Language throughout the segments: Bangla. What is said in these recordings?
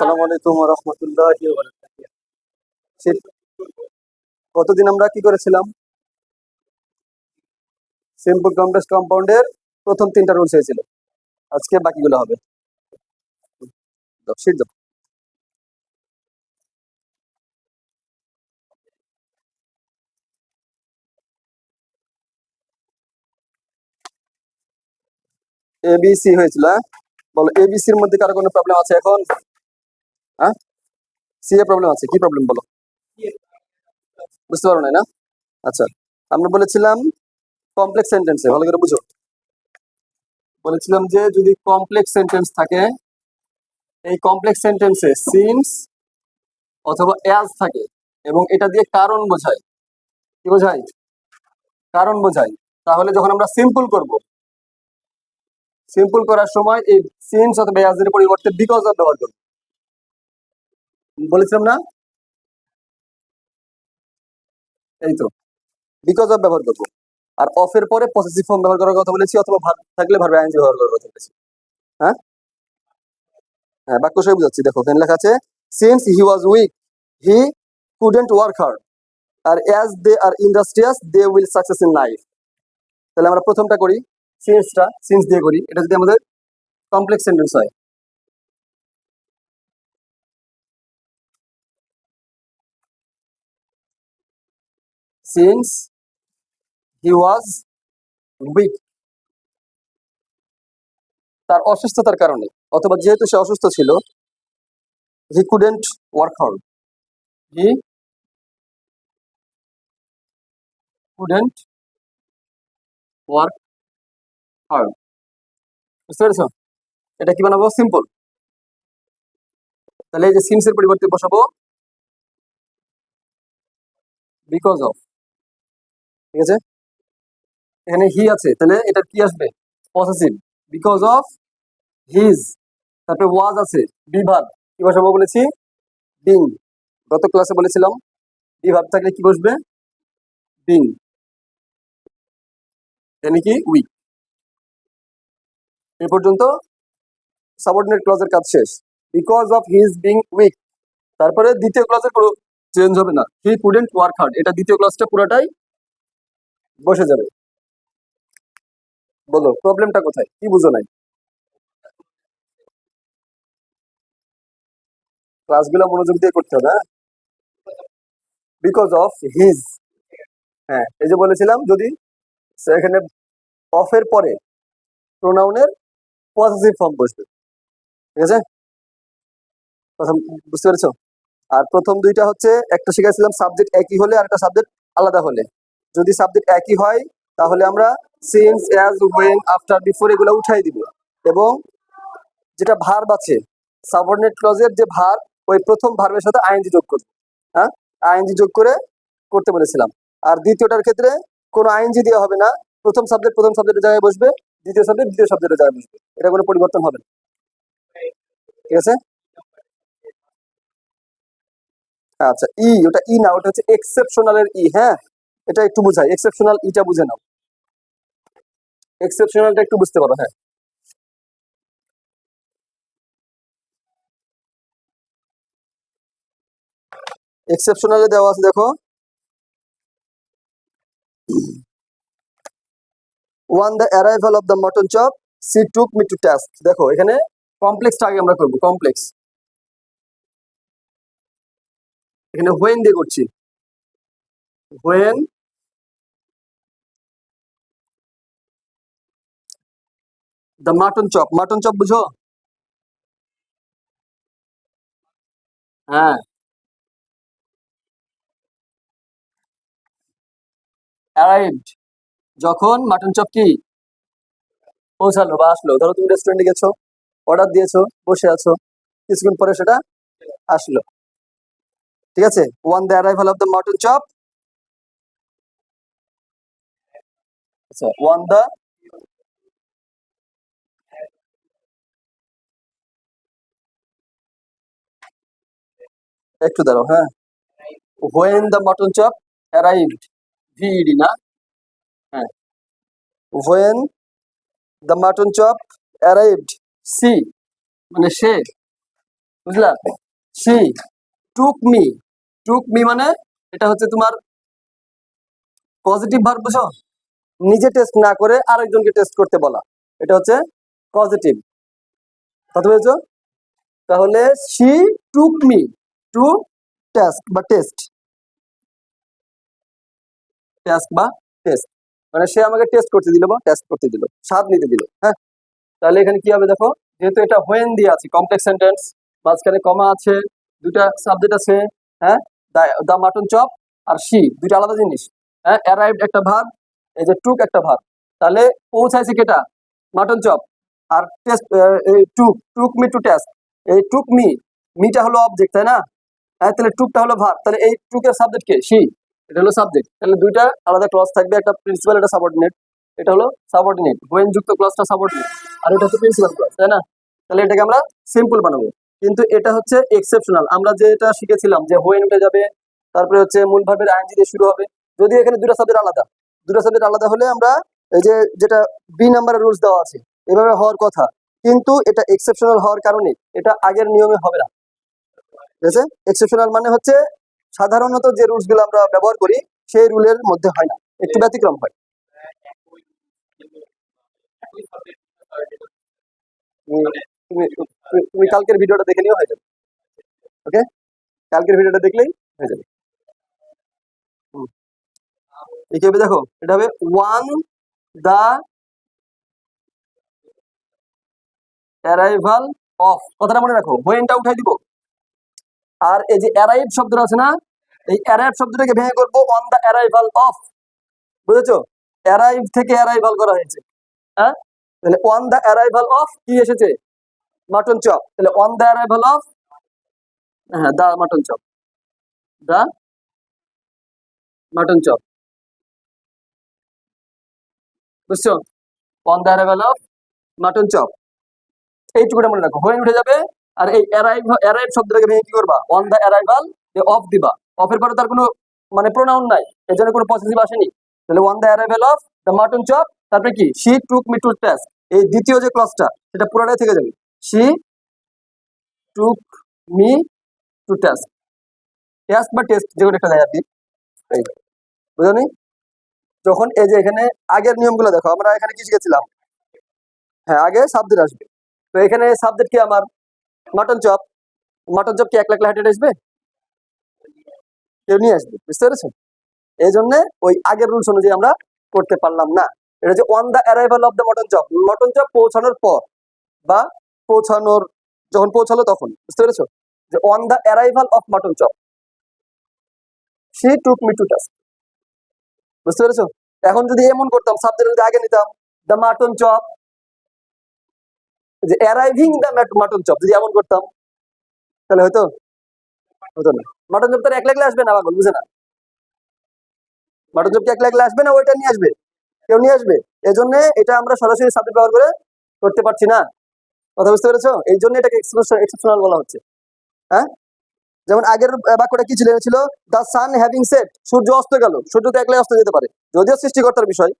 আসসালামু আলাইকুম ওয়া রাহমাতুল্লাহি ওয়া বারাকাতুহু। গতদিন আমরা কি করেছিলাম? সিম্পল কমপ্লেক্স কম্পাউন্ডের প্রথম 3টা রুলস হয়েছিল। আজকে বাকিগুলো হবে। দাও, শীট দাও। ABC হয়েছিল, হ্যাঁ? বলো, ABC এর মধ্যে কারো কোনো প্রবলেম আছে এখন? হ্যাঁ, সি এর প্রবলেম আছে। কি প্রবলেম বলো? বুঝতে পারো না? আচ্ছা, আমরা বলেছিলাম কমপ্লেক্স সেন্টেন্সে, ভালো করে বুঝো। বলেছিলাম যে যদি কমপ্লেক্স সেন্টেন্স থাকে, এই কমপ্লেক্স সেন্টেন্সে সিন্স অথবা অ্যাজ থাকে এবং এটা দিয়ে কারণ বোঝায়। কি বোঝায়? কারণ বোঝায়। তাহলে যখন আমরা সিম্পল করব, সিম্পল করার সময় এই সিন্স অথবা অ্যাজ এর পরিবর্তে বিকজ অফ ব্যবহার করব। বলেছিলাম না? এই তো, বিকজ অফ ব্যবহার করব। আর অফ এর পরে পসেসিভ ফর্ম ব্যবহার করার কথা বলেছি, অথবা ভার্ব থাকলে ভার্ব আইএনজি ব্যবহার করার কথা বলেছি। হ্যাঁ হ্যাঁ, বাক্য সই বুঝাচ্ছি। দেখো, এখানে লেখা আছে since he was weak he couldn't work hard, আর as they are industrious they will success in life. তাহলে আমরা প্রথমটা করি, সিন্স দিয়ে করি। এটা যদি আমাদের কমপ্লেক্স সেন্টেন্স হয়, সিন্স হি ওয়াজ উইক, তার অসুস্থতার কারণে, অথবা যেহেতু সে অসুস্থ ছিল, হি কুডেন্ট ওয়ার্ক হার্ড, হি কুডেন্ট ওয়ার্ক হার্ড। বুঝতে পেরেছো? এটা কি বানাবো? সিম্পল। তাহলে এই যে সিন্স এর পরিবর্তে বসাবো বিকজ অফ। ঠিক আছে, এখানে হি আছে, তাহলে এটা কি আসবে? Possessive, because of his. তারপরে ওয়াজ আছে, বি ভার্ব। কি বসাবো বলেছি? বিং। গত ক্লাসে বলেছিলাম বি ভার্ব থাকলে কি বসবে? বিং। এখানে কি? উইক। এ পর্যন্ত সাবঅর্ডিনেট ক্লজের কাজ শেষ। Because of his being weak. তারপরে দ্বিতীয় ক্লজের কোনো চেঞ্জ হবে না, হি কুডেন্ট ওয়ার্ক হার্ড। এটা দ্বিতীয় ক্লজটা পুরোটাই বসে যাবে। বলো, প্রবলেমটা কোথায়? কি বুঝো নাই? ক্লাসগুলো মনোযোগ দিয়ে করতে হবে, হ্যাঁ? Because of his. হ্যাঁ, এই যে বলেছিলাম যদি এখানে অফ এর পরে প্রোনাউনের পজিটিভ ফর্ম বসবে। ঠিক আছে, প্রথম বুঝতে পেরেছো? আর প্রথম দুইটা হচ্ছে, একটা শিখেছিলাম সাবজেক্ট একই হলে আর একটা সাবজেক্ট আলাদা হলে। যদি সাবজেক্ট একই হয় তাহলে আমরা since, as, when, after, before এগুলো উঠাই দিব, এবং যেটা ভার্ব আছে সাবঅর্ডিনেট ক্লজের যে ভার্ব, ওই প্রথম ভার্বের সাথে আইএনজি যোগ করব। হ্যাঁ, আইএনজি যোগ করে করতে বলেছিলাম। আর দ্বিতীয়টার ক্ষেত্রে কোনো আইএনজি দেওয়া হবে না, প্রথম সাবজেক্টের জায়গায় বসবে, দ্বিতীয় সাবজেক্ট দ্বিতীয় সাবজেক্টের জায়গায় বসবে। এটা কোনো পরিবর্তন হবে না। ঠিক আছে, আচ্ছা। ওটা ই না, ওটা হচ্ছে এক্সেপশনালের ই। হ্যাঁ, এটা একটু বুঝাই, এক্সেপশনাল ইটা বুঝে নাও। এক্সেপশনালটা একটু বুঝতে পারো। হ্যাঁ, এক্সেপশনালে দেওয়া আছে, দেখো, one the arrival of the mutton chop C took me to task. দেখো, এখানে কমপ্লেক্সটা আগে আমরা করবো, কমপ্লেক্স। এখানে হোয়েন দিয়ে করছি, when the mutton chop. Mutton chop বুঝো? হ্যাঁ, অ্যারাইভড, যখন মাটন চপ কি পৌঁছালো বা আসলো। ধরো তুমি রেস্টুরেন্টে গেছো, অর্ডার দিয়েছো, বসে আছো, কিছুক্ষণ পরে সেটা আসলো। ঠিক আছে, on the arrival of the mutton chop. আচ্ছা, ওয়ান দ্য, একটু দাঁড়াও, হ্যাঁ। When the mutton chop arrived, ভিইডি না? হ্যাঁ, when the mutton chop arrived, she মানে সে, বুঝলা? she took me মানে এটা হচ্ছে তোমার পজিটিভ ভার্ব, বুঝো? নিজে টেস্ট না করে আরেকজনকে টেস্ট করতে বলা, এটা হচ্ছে পজিটিভ। কথা বলছো? তাহলে she took me to task বা টেস্ট বা টেস্ট মানে সে আমাকে টেস্ট করতে দিল বা টেস্ট করতে দিল, স্বাদ নিতে দিল। হ্যাঁ, তাহলে এখানে কি হবে দেখো, যেহেতু এটা হোয়েন দিয়ে আছে কমপ্লেক্স সেন্টেন্স, মাঝখানে কমা আছে, দুটা সাবজেক্ট আছে। হ্যাঁ, the mutton chop R she দুইটা আলাদা জিনিস। হ্যাঁ, অ্যারাইভড একটা ভার্ব, এই যে টুক একটা ভার্ব। তাহলে পৌঁছাইছে কেটা? Mutton chop. আর taste took me to taste, এই টুক মিটা হলো অবজেক্ট, তাই না? হ্যাঁ, তাহলে টুকটা হলো ভার্ব, তাহলে এই টুকের সাবজেক্ট কে? শি, এটা হলো সাবজেক্ট। তাহলে দুইটা আলাদা ক্লজ থাকবে, একটা প্রিন্সিপাল, একটা সাবঅর্ডিনেট। এটা হলো সাবঅর্ডিনেট, হোয়েন যুক্ত ক্লজটা সাবঅর্ডিনেট, আর এটা হচ্ছে প্রিন্সিপাল ক্লজ, তাই না? তাহলে এটাকে আমরা সিম্পল বানাবো, কিন্তু এটা হচ্ছে এক্সেপশনাল। আমরা যেটা শিখেছিলাম যে হোয়েন উঠে যাবে, তারপরে হচ্ছে মূল ভার্বের আইএনজি দিয়ে শুরু হবে। যদি এখানে দুটো সাবজেক্ট আলাদা হলে আমরা এই যে যেটা বি নাম্বারের রুলস দেওয়া আছে এভাবে হওয়ার কথা, কিন্তু এটা এক্সেপশনাল হওয়ার কারণে এটা আগের নিয়মে হবে না। ঠিক আছে? এক্সেপশনাল মানে হচ্ছে সাধারণত যে রুলস গুলো আমরা ব্যবহার করি সেই রুলের মধ্যে হয় না, একটু ব্যতিক্রম হয়। তুমি তুমি- তুমি কালকের ভিডিওটা দেখে নিও, হয়ে যাবে। ওকে, কালকের ভিডিওটা দেখলেই হয়ে যাবে। হুম, এই কি হবে দেখো, এটা হবে ওয়ান দা অ্যারাইভাল অফ। কথাটা মনে রাখো, হোয়েনটা উঠাই দিব, আর এই যে অ্যারাইভ শব্দটা আছে না, এই অ্যারাইভ শব্দটাকে ভেঙে করবো অন দা অ্যারাইভাল অফ। বুঝেছো? অ্যারাইভ থেকে অ্যারাইভাল করা হয়েছে। হ্যাঁ, তাহলে অন দা অ্যারাইভাল অফ কি এসেছে? Mutton chop. তাহলে অন দা অ্যারাইভাল অফ, হ্যাঁ, the mutton chop, the mutton chop. বুঝছো? On the arrival of mutton chop, এইটুকুটা মনে রাখো, হোয়েন উঠে যাবে। আর এই অ্যারাইভ শব্দটাকে ভেঙে কি করবা? অন দা অ্যারাইভাল অফ দিবা। অফের পরে তার কোনো মানে প্রোনাউন নাই, এর জন্য কোনো পজিটিভ আসেনি। তাহলে on the arrival of the mutton chop, তারপরে কি? She took me to taste, এই দ্বিতীয় যে ক্লজটা সেটা পুরোটাই থেকে যাবে। She took me to taste, taste বা টেস্ট যে কোনো একটা দেয় আর কি। এই, বুঝলি? যখন এই যে এখানে আগের নিয়মগুলো দেখো, আমরা এখানে কি শিখেছিলাম? হ্যাঁ, আগে সাবজেক্ট আসবে। তো এখানে সাবজেক্ট কি আমার? Mutton chop. মাটন চপ কি একলা একলা হেঁটে আসবে? কেউ নিয়ে আসবে, বুঝতে পেরেছো? এই জন্য ওই আগের রুলস অনুযায়ী আমরা করতে পারলাম না। এটা যে on the arrival of the mutton chop পৌঁছানোর পর বা পৌঁছানোর যখন পৌঁছালো তখন, বুঝতে পেরেছো? যে on the arrival of mutton chop she took me to task, বুঝতে পেরেছো? এখন যদি এমন করতাম, সাবজেক্ট যদি আগে নিতাম, দ্য মাটন চপ, যে অ্যারাইভিং দ্য মাটন চপ, যদি এমন করতাম তাহলে হয়তো হতো না। মাটন চপ তার একলা একলা আসবে না, পাগল, বুঝে না? মাটন চপ কি একলা একলা আসবে না, ওইটা নিয়ে আসবে, কেউ নিয়ে আসবে। এই জন্য এটা আমরা সরাসরি সাবজেক্ট ব্যবহার করে করতে পারছি না। কথা বুঝতে পেরেছো? এই জন্য এটাকে এক্সেপশনাল বলা হচ্ছে। হ্যাঁ, যেমন আগের বাক্যটা কি ছিল? দা সান হ্যাভিং সেট, সূর্য অস্ত গেল। সূর্য তো একলাই অস্ত যেতে পারে, যদিও সৃষ্টিকর্তার বিষয়,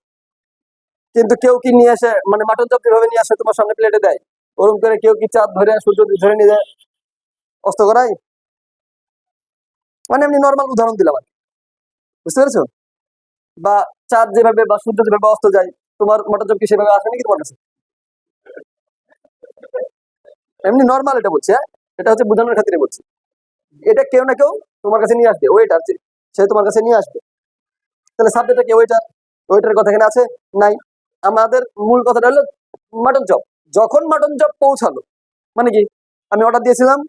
কিন্তু কেউ কি নিয়ে আসে, মানে মাটন চপ যেভাবে নিয়ে আসে তোমার সামনে প্লেটে দেয়, ওরকম করে কেউ কি চাঁদ ধরে সূর্য ধরে নিয়ে যায় অস্ত করায়? মানে এমনি নর্মাল উদাহরণ দিলাম আর কি, বুঝতে পেরেছো? বা চাঁদ যেভাবে বা সূর্য যেভাবে অস্ত যায়, তোমার মাটন চপ কি সেভাবে আসে নাকি তোমার কাছে? এমনি নর্মাল এটা বলছি, হ্যাঁ, এটা হচ্ছে বোঝানোর খাতিরে বলছি। এটা কেউ না কেউ তোমার কাছে নিয়ে আসবে, ওয়েটার যে, সে তোমার কাছে নিয়ে আসবে। তাহলে সাবজেক্টটা কি? ওয়েটার। ওয়েটার কথা এখানে আছে? নাই। আমাদের মূল কথাটা হলো মাটন চপ। যখন মাটন চপ পৌঁছালো, মানে কি? আমি অর্ডার দিয়েছিলাম,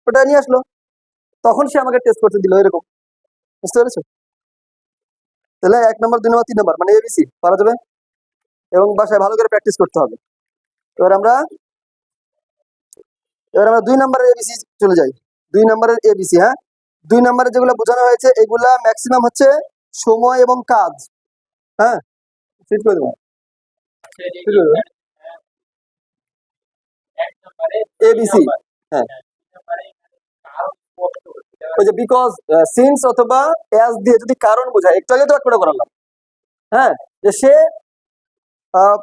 ওটা নিয়ে আসলো, তখন সে আমাকে টেস্ট করতে দিল, এরকম। বুঝতে পেরেছো? তাহলে 1 নম্বর, 2 নম্বর, 3 নম্বর মানে এবিসি পারা যাবে, এবং বাসায় ভালো করে প্র্যাকটিস করতে হবে। এবার আমরা এবার আমরা 2 নম্বরের এবিসি চলে যাই। 2 নম্বরের এবিসি, হ্যাঁ, 2 নম্বরে যেগুলো বোঝানো হয়েছে এগুলা ম্যাক্সিমাম হচ্ছে সময় এবং কাজ। হ্যাঁ, ঠিক করে দেবো, ঠিক করে দেবো। এবিসি, হ্যাঁ, ওই যে বিকজ, সিন্স অথবা অ্যাজ দিয়ে যদি কারণ বোঝায়, একটু আগে তো একটা করালাম। হ্যাঁ, যে সে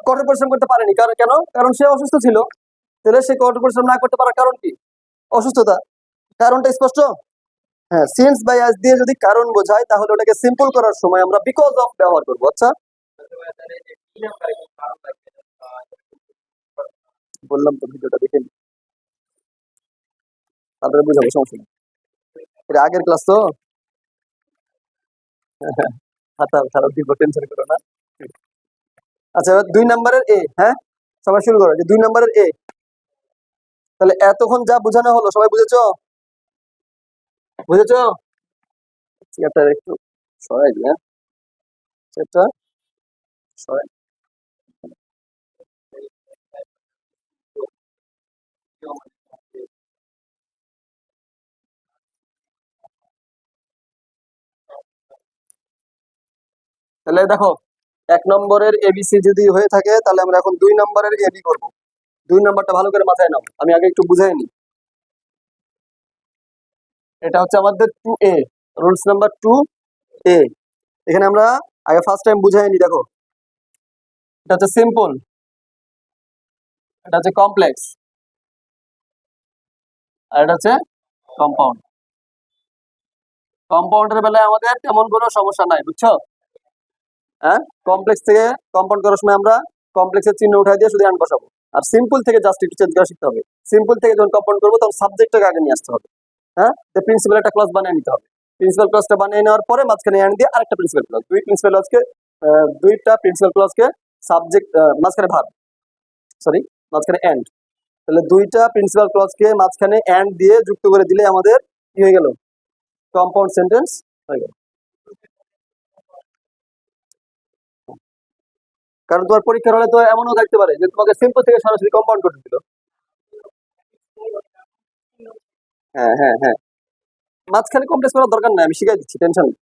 কঠোর পরিশ্রম করতে পারেনি, কারণ কেন? কারণ সে অসুস্থ ছিল। তাহলে সে কঠোর পরিশ্রম না করতে পারার কারণ কি? অসুস্থতা। কারণটা স্পষ্ট? হ্যাঁ, সিন্স বাই অ্যাজ দিয়ে যদি কারণ বোঝায় তাহলে ওটাকে সিম্পল করার সময় আমরা বিকজ অফ ব্যবহার করবো। আচ্ছা, বললাম তো ভিডিওটা দেখে নিই, তারপরে বুঝাবো, সমস্যা নেই। এটা আগের ক্লাস তো। খাতা খারাপ দিব, টেনশন করো না। আচ্ছা, এবার 2 নম্বরের এ। হ্যাঁ, সবাই শুরু করো যে 2 নম্বরের এ। তাহলে এতক্ষণ যা বোঝানো হলো সবাই বুঝেছো? বুঝেছো? চেয়ারটা একটু সরাই দিই, হ্যাঁ, চেয়ারটা সরাই। তাহলে দেখো, 1 নম্বরের এবিসি যদি হয়ে থাকে তাহলে আমরা এখন 2 নম্বরের এবি করব। 2 নম্বরটা ভালো করে মাথায় নাও, আমি আগে একটু বুঝাই নিই। এটা হচ্ছে আমাদের 2A, রুলস নাম্বার 2A। এখানে আমরা আগে ফার্স্ট টাইম বুঝাই নি। দেখো, এটা হচ্ছে সিম্পল, এটা হচ্ছে কমপ্লেক্স, আর এটা হচ্ছে কম্পাউন্ড। কম্পাউন্ডের বেলায় আমাদের তেমন কোনো সমস্যা নাই, বুঝছো? হ্যাঁ, কমপ্লেক্স থেকে কম্পাউন্ড করার সময় আমরা কমপ্লেক্সের চিহ্ন উঠাই দিয়ে শুধু অ্যান্ড বসাবো। আর সিম্পল থেকে জাস্ট একটু চেঞ্জ করা শিখতে হবে। সিম্পল থেকে যখন কম্পাউন্ড করবো তখন সাবজেক্টটাকে আগে নিয়ে আসতে হবে। হ্যাঁ, তো প্রিন্সিপাল একটা ক্লাস বানিয়ে নিতে হবে। প্রিন্সিপাল ক্লাসটা বানিয়ে নেওয়ার পরে মাঝখানে অ্যান্ড দিয়ে আরেকটা প্রিন্সিপাল ক্লাস, দুইটা প্রিন্সিপাল ক্লাসকে সাবজেক্ট, মাঝখানে ভার্ব, সরি, মাঝখানে এন্ড। তাহলে দুইটা প্রিন্সিপাল ক্লজকে মাঝখানে এন্ড দিয়ে যুক্ত করে দিলে আমাদের কি হয়ে গেল? কম্পাউন্ড সেন্টেন্স হয়ে গেল। কারণ তোমার পরীক্ষার হলে তো এমনও থাকতে পারে যে তোমাকে সিম্পল থেকে সরাসরি কম্পাউন্ড করতে দিল। হ্যাঁ হ্যাঁ হ্যাঁ, মাঝখানে কমপ্লেক্স করার দরকার নাই, আমি শিখাই দিচ্ছি, টেনশন নেই।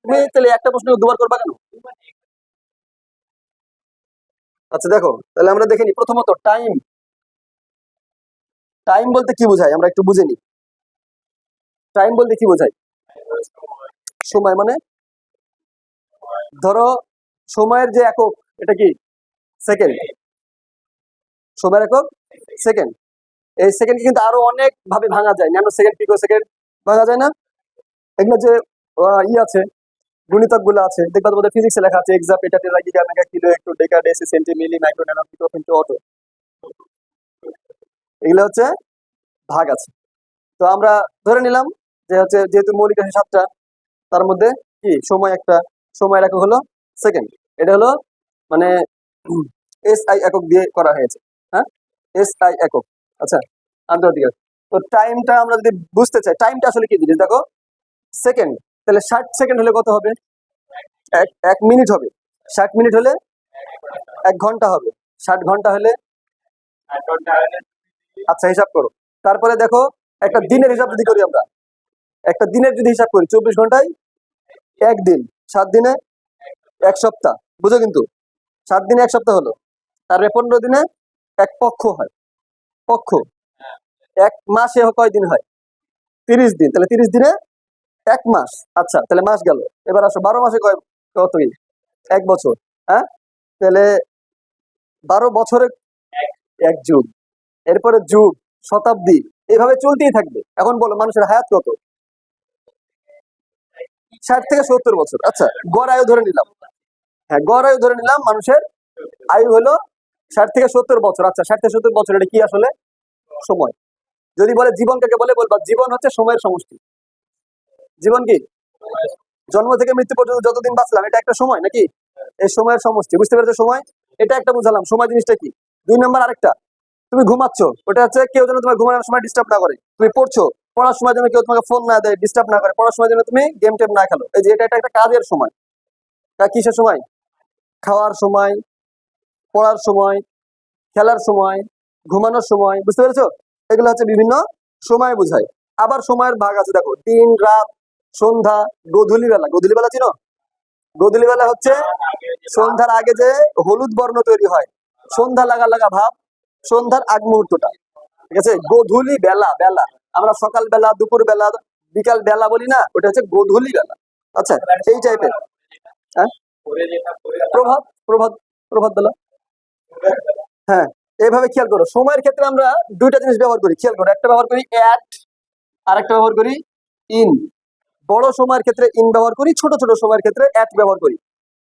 তুমি তাহলে একটা প্রশ্ন দুবার করবা কেন? আচ্ছা দেখো, তাহলে আমরা দেখে নিই। প্রথমত টাইম। টাইম বলতে কি বোঝায় আমরা একটু বুঝে নিই। টাইম বলতে কি বোঝায়? সময় মানে, ধরো সময়ের যে একক, এটা কি? সেকেন্ড। সময়ের একক সেকেন্ড। এই সেকেন্ডকে কিন্তু আরো অনেক ভাবে ভাঙা যায়, ন্যানো সেকেন্ড, পিকো সেকেন্ড ভাঙা যায় না? এগুলো যে আছে, গুণিতক গুলো আছে, দেখবা তোমাদের ফিজিক্সে লেখা আছে এক্সাম, এটা tera giga mega kilo hecto deca deci centi milli micro nano pico femto atto, এগুলো হচ্ছে ভাগ আছে। তো আমরা ধরে নিলাম যে হচ্ছে যেহেতু মৌলিক আছে 7টা, তার মধ্যে কি সময় একটা, সময়ের একক হলো সেকেন্ড। এটা হলো মানে এস আই একক দিয়ে করা হয়েছে। হ্যাঁ, এস আই একক। আচ্ছা, আন্তর্জাতিক একক। তো টাইমটা আমরা যদি বুঝতে চাই, টাইমটা আসলে কি জিনিস দেখো, সেকেন্ড। তাহলে 60 সেকেন্ড হলে কত হবে? এক মিনিট হবে। 60 মিনিট হলে 1 ঘন্টা হবে। 60 ঘন্টা হলে, আচ্ছা হিসাব করো। তারপরে দেখো, একটা দিনের হিসাব যদি করি আমরা, একটা দিনের যদি হিসাব করি, 24 ঘন্টায় 1 দিন, 7 দিনে 1 সপ্তাহ, বুঝো কিন্তু 7 দিনে 1 সপ্তাহ হলো। তারপরে 15 দিনে 1 পক্ষ হয়। পক্ষ 1 মাসে কয় দিন হয়? 30 দিন। তাহলে 30 দিনে 1 মাস। আচ্ছা, তাহলে মাস গেল। এবার আসো 12 মাসে কত দিন? 1 বছর। হ্যাঁ, তাহলে 12 বছরে 1 যুগ, এরপরে যুগ, শতাব্দী, এইভাবে চলতেই থাকবে। এখন বলো মানুষের হায়াত কত? 60 থেকে 70 বছর। আচ্ছা, গড় আয়ু ধরে নিলাম। হ্যাঁ, গড় আয়ু ধরে নিলাম, মানুষের আয়ু হলো 60 থেকে 70 বছর। আচ্ছা, 60 থেকে 70 বছর, এটা কি আসলে? সময়। যদি বলে জীবন কাকে বলে, বলবা জীবন হচ্ছে সময়ের সমষ্টি। জীবন কি? জন্ম থেকে মৃত্যু পর্যন্ত যতদিন বাঁচলাম, এটা একটা সময় নাকি? এই সময়ের সমষ্টি, বুঝতে পেরেছো? সময়, এটা একটা বুঝালাম। সময় জিনিসটা কি? 2 নম্বর আরেকটা, তুমি ঘুমাচ্ছ, ওটা হচ্ছে কেউ যেন তোমার ঘুমানোর সময় ডিস্টার্ব না করে। তুমি পড়ছো, পড়ার সময় যেন কেউ তোমাকে ফোন না দেয়, ডিস্টার্ব না করে। পড়ার সময় যেন তুমি গেম টেম না খেলো। এই যে এটা একটা কাজের সময়। তা কিসের সময়? খাওয়ার সময়, পড়ার সময়, খেলার সময়, ঘুমানোর সময়, বুঝতে পেরেছো? এগুলো হচ্ছে বিভিন্ন সময় বোঝায়। আবার সময়ের ভাগ আছে, দেখো, দিন, রাত, সন্ধ্যা, গধূলি বেলা। গধূলি বেলা চিনো? গধূলি বেলা হচ্ছে সন্ধ্যার আগে যে হলুদ বর্ণ তৈরি হয়, সন্ধ্যা লাগা লাগা ভাব, সন্ধ্যার আগ মুহূর্তটা। ঠিক আছে, গধূলি বেলা। বেলা আমরা সকাল বেলা, দুপুর বেলা, বিকাল বেলা বলি না, ওটা হচ্ছে গধূলি বেলা। আচ্ছা, এই টাইপের। হ্যাঁ, প্রভাত, প্রভাত, প্রভাত বেলা। হ্যাঁ, এইভাবে খেয়াল করো, সময়ের ক্ষেত্রে আমরা দুইটা জিনিস ব্যবহার করি, খেয়াল করো, একটা ব্যবহার করি অ্যাট, আর একটা ব্যবহার করি ইন। বড় সময়ের ক্ষেত্রে ইন ব্যবহার করি, ছোট ছোট সময়ের ক্ষেত্রে অ্যাট ব্যবহার করি।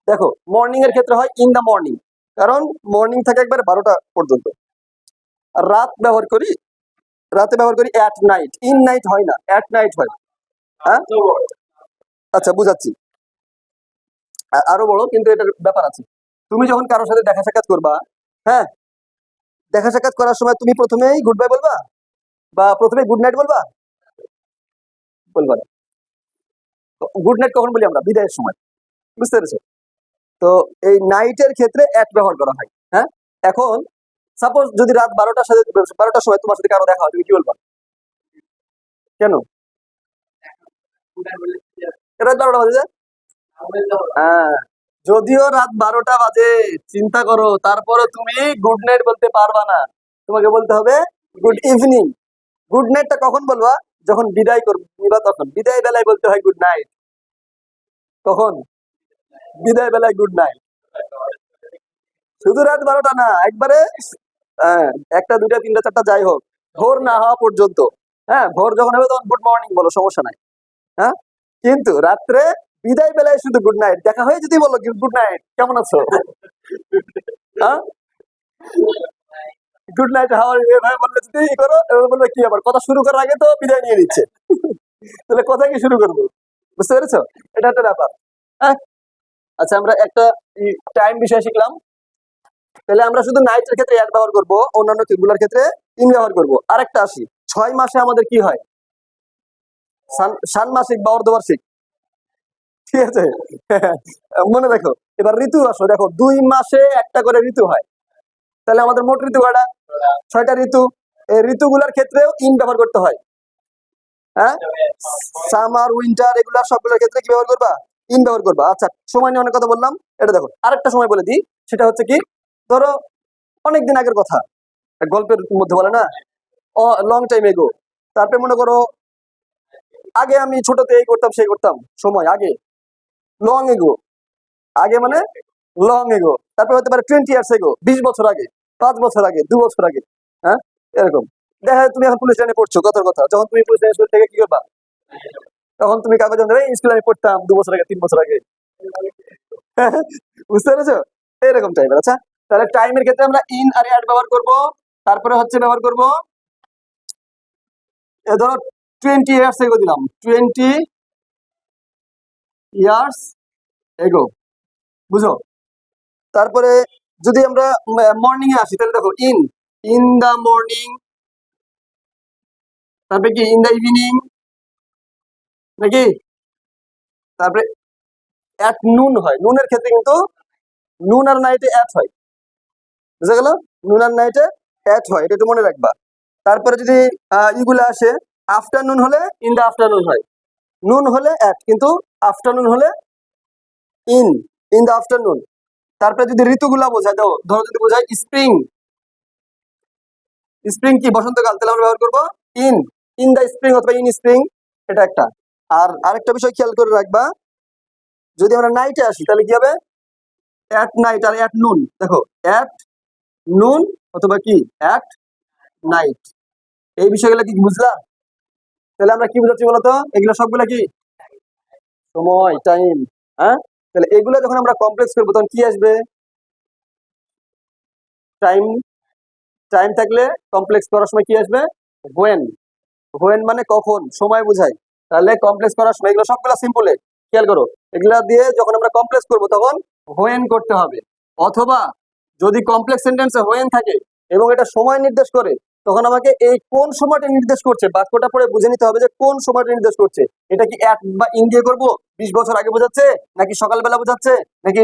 দেখো মর্নিং এর ক্ষেত্রে হয় ইন দা মর্নিং, কারণ মর্নিং থাকে একবারে 12টা পর্যন্ত। আর রাতে ব্যবহার করি অ্যাট নাইট, ইন নাইট হয় না, অ্যাট নাইট হয়। হ্যাঁ, আচ্ছা বুঝাচ্ছি। আরো বড়, কিন্তু এটার ব্যাপার আছে। তুমি যখন কারোর সাথে দেখা সাক্ষাৎ করবা, হ্যাঁ, দেখা সাক্ষাৎ করার সময় তুমি প্রথমেই গুড বাই বলবা, বা প্রথমে গুড নাইট বলবা? বলবা না। গুড নাইট কখন বলি আমরা? বিদায়ের সময়, বুঝতে পেরেছো? তো এই নাইটের ক্ষেত্রে অ্যাট ব্যবহার করা হয়। হ্যাঁ, এখন সাপোজ যদি রাত 12টার সময় তোমার সাথে কারো দেখা হয়, তুমি কি বলবা? কেন? রাত 12টা বাজে যায়? হ্যাঁ, যদিও রাত 12টা বাজে, চিন্তা করো, তারপরে তুমি গুড নাইট বলতে পারবা না, তোমাকে বলতে হবে গুড ইভিনিং। গুড নাইটটা কখন বলবা? যখন বিদায় করবা, তখন বিদায় বেলায় বলতে হয় গুড নাইট। কখন? বিদায় বেলায় গুড নাইট। শুধু রাত 12টা না, একবারে হ্যাঁ, 1টা 2টা 3টা 4টা যাই হোক, ভোর না হওয়া পর্যন্ত। হ্যাঁ, ভোর যখন হবে তখন গুড মর্নিং বলো, সমস্যা নাই। হ্যাঁ, কিন্তু রাত্রে বিদায় বেলায় শুধু গুড নাইট। দেখা হয়ে যদি বলো গুড নাইট, কেমন আছো, হ্যাঁ, গুড নাইট হাওয়ার, এভাবে বললে যদি ই করো, এভাবে বললে কি আবার কথা শুরু করার আগে তো বিদায় নিয়ে নিচ্ছে, তাহলে কথা কি শুরু করবো? বুঝতে পেরেছো? এটা একটা ব্যাপার। হ্যাঁ, আচ্ছা, আমরা একটা টাইম বিষয় শিখলাম। তাহলে আমরা শুধু নাইটের ক্ষেত্রে অ্যাড ব্যবহার করবো, অন্যান্য গুলার ক্ষেত্রে ইন ব্যবহার করবো। আরেকটা আসি, 6 মাসে আমাদের কি হয়? ষান্মাসিক বা অর্ধবার্ষিক, ঠিক আছে? মনে দেখো, এবার ঋতু আসো, দেখো 2 মাসে একটা করে ঋতু হয়, তাহলে আমাদের মোট ঋতু কয়টা? 6টা ঋতু। এই ঋতুগুলার ক্ষেত্রেও ইন ব্যবহার করতে হয়। হ্যাঁ, সামার উইন্টার এগুলা সবগুলোর ক্ষেত্রে কি ব্যবহার করবা? ইন ব্যবহার করবা। আচ্ছা, সময় নিয়ে অনেক কথা বললাম, এটা দেখো আরেকটা সময় বলে দিই, সেটা হচ্ছে কি, ধরো অনেকদিন আগের কথা, এক গল্পের মধ্যে বলে না, লং টাইম এগো। তারপরে মনে করো আগে আমি ছোটতে এই করতাম সেই করতাম, সময় আগে, লং এগো। আগে মানে লং এগো। তারপরে হতে পারে 20 ইয়ার্স এগো, 20 বছর আগে, 5 বছর আগে, 2 বছর আগে। হ্যাঁ, এরকম। দেখা যায় তুমি এখন পুলিশ লাইনে পড়ছো, কথার কথা, যখন তুমি পুলিশ লাইনে স্কুল থেকে কি করবা? তখন তুমি কাগজ দেবে, স্কুলে আমি পড়তাম 2 বছর আগে, 3 বছর আগে। বুঝতে পেরেছো? এরকম টাইপের। আচ্ছা, তাহলে টাইমের ক্ষেত্রে আমরা ইন আর অ্যাড ব্যবহার করব। তারপরে হচ্ছে ব্যবহার করব, ধরো 20 ইয়ার্স এগো দিলাম, 20 ইয়ার্স এগো, বুঝো? তারপরে যদি আমরা মর্নিং এ আসি, তাহলে দেখো ইন, ইন দা মর্নিং, তারপরে কি ইন দা ইভিনিং, নাকি? তারপরে অ্যাট নুন হয়, নুনের ক্ষেত্রে কিন্তু নুন আর নাইটে অ্যাট হয়, বুঝা গেল? নুন আর নাইটে অ্যাট হয়, এটা একটু মনে রাখবা। তারপরে যদি ইগুলা আসে, আফটারনুন হলে ইন দা আফটারনুন হয়, নুন হলে অ্যাট, কিন্তু আফটারনুন হলে ইন, ইন দা আফটারনুন। তারপরে যদি ঋতুগুলা বোঝায়, দাও ধরো যদি বোঝায় স্প্রিং, স্প্রিং কি বসন্তকাল, তাহলে আমরা ব্যবহার করবো ইন, ইন দা স্প্রিং অথবা ইন স্প্রিং, এটা একটা। আর আরেকটা বিষয় খেয়াল করে রাখবা, যদি আমরা নাইটে আসি তাহলে কি হবে? At night R at noon. দেখো অ্যাট নুন অথবা কি অ্যাট নাইট, এই বিষয়গুলো কি বুঝলা? তাহলে আমরা কি বুঝাচ্ছি বলতো? এগুলো সবগুলো কি সময়, টাইম। হ্যাঁ, তাহলে এগুলো যখন আমরা কমপ্লেক্স করবো তখন কি আসবে? টাইম। টাইম থাকলে কমপ্লেক্স করার সময় কি আসবে? হোয়েন। হোয়েন মানে কখন, সময় বোঝায়। তাহলে কমপ্লেক্স করার সময় এগুলো সবগুলো সিম্পলে, খেয়াল করো, এগুলা দিয়ে যখন আমরা কমপ্লেক্স করব তখন হোয়েন করতে হবে। অথবা যদি কমপ্লেক্স সেন্টেন্সে হোয়েন থাকে এবং এটা সময় নির্দেশ করে, তখন আমাকে এই কোন সময়টা নির্দেশ করছে বাক্যটা পড়ে বুঝে নিতে হবে যে কোন সময়টা নির্দেশ করছে। এটা কি অ্যাট বা ইন দিয়ে করবো, 20 বছর আগে বোঝাচ্ছে, নাকি সকালবেলা বোঝাচ্ছে, নাকি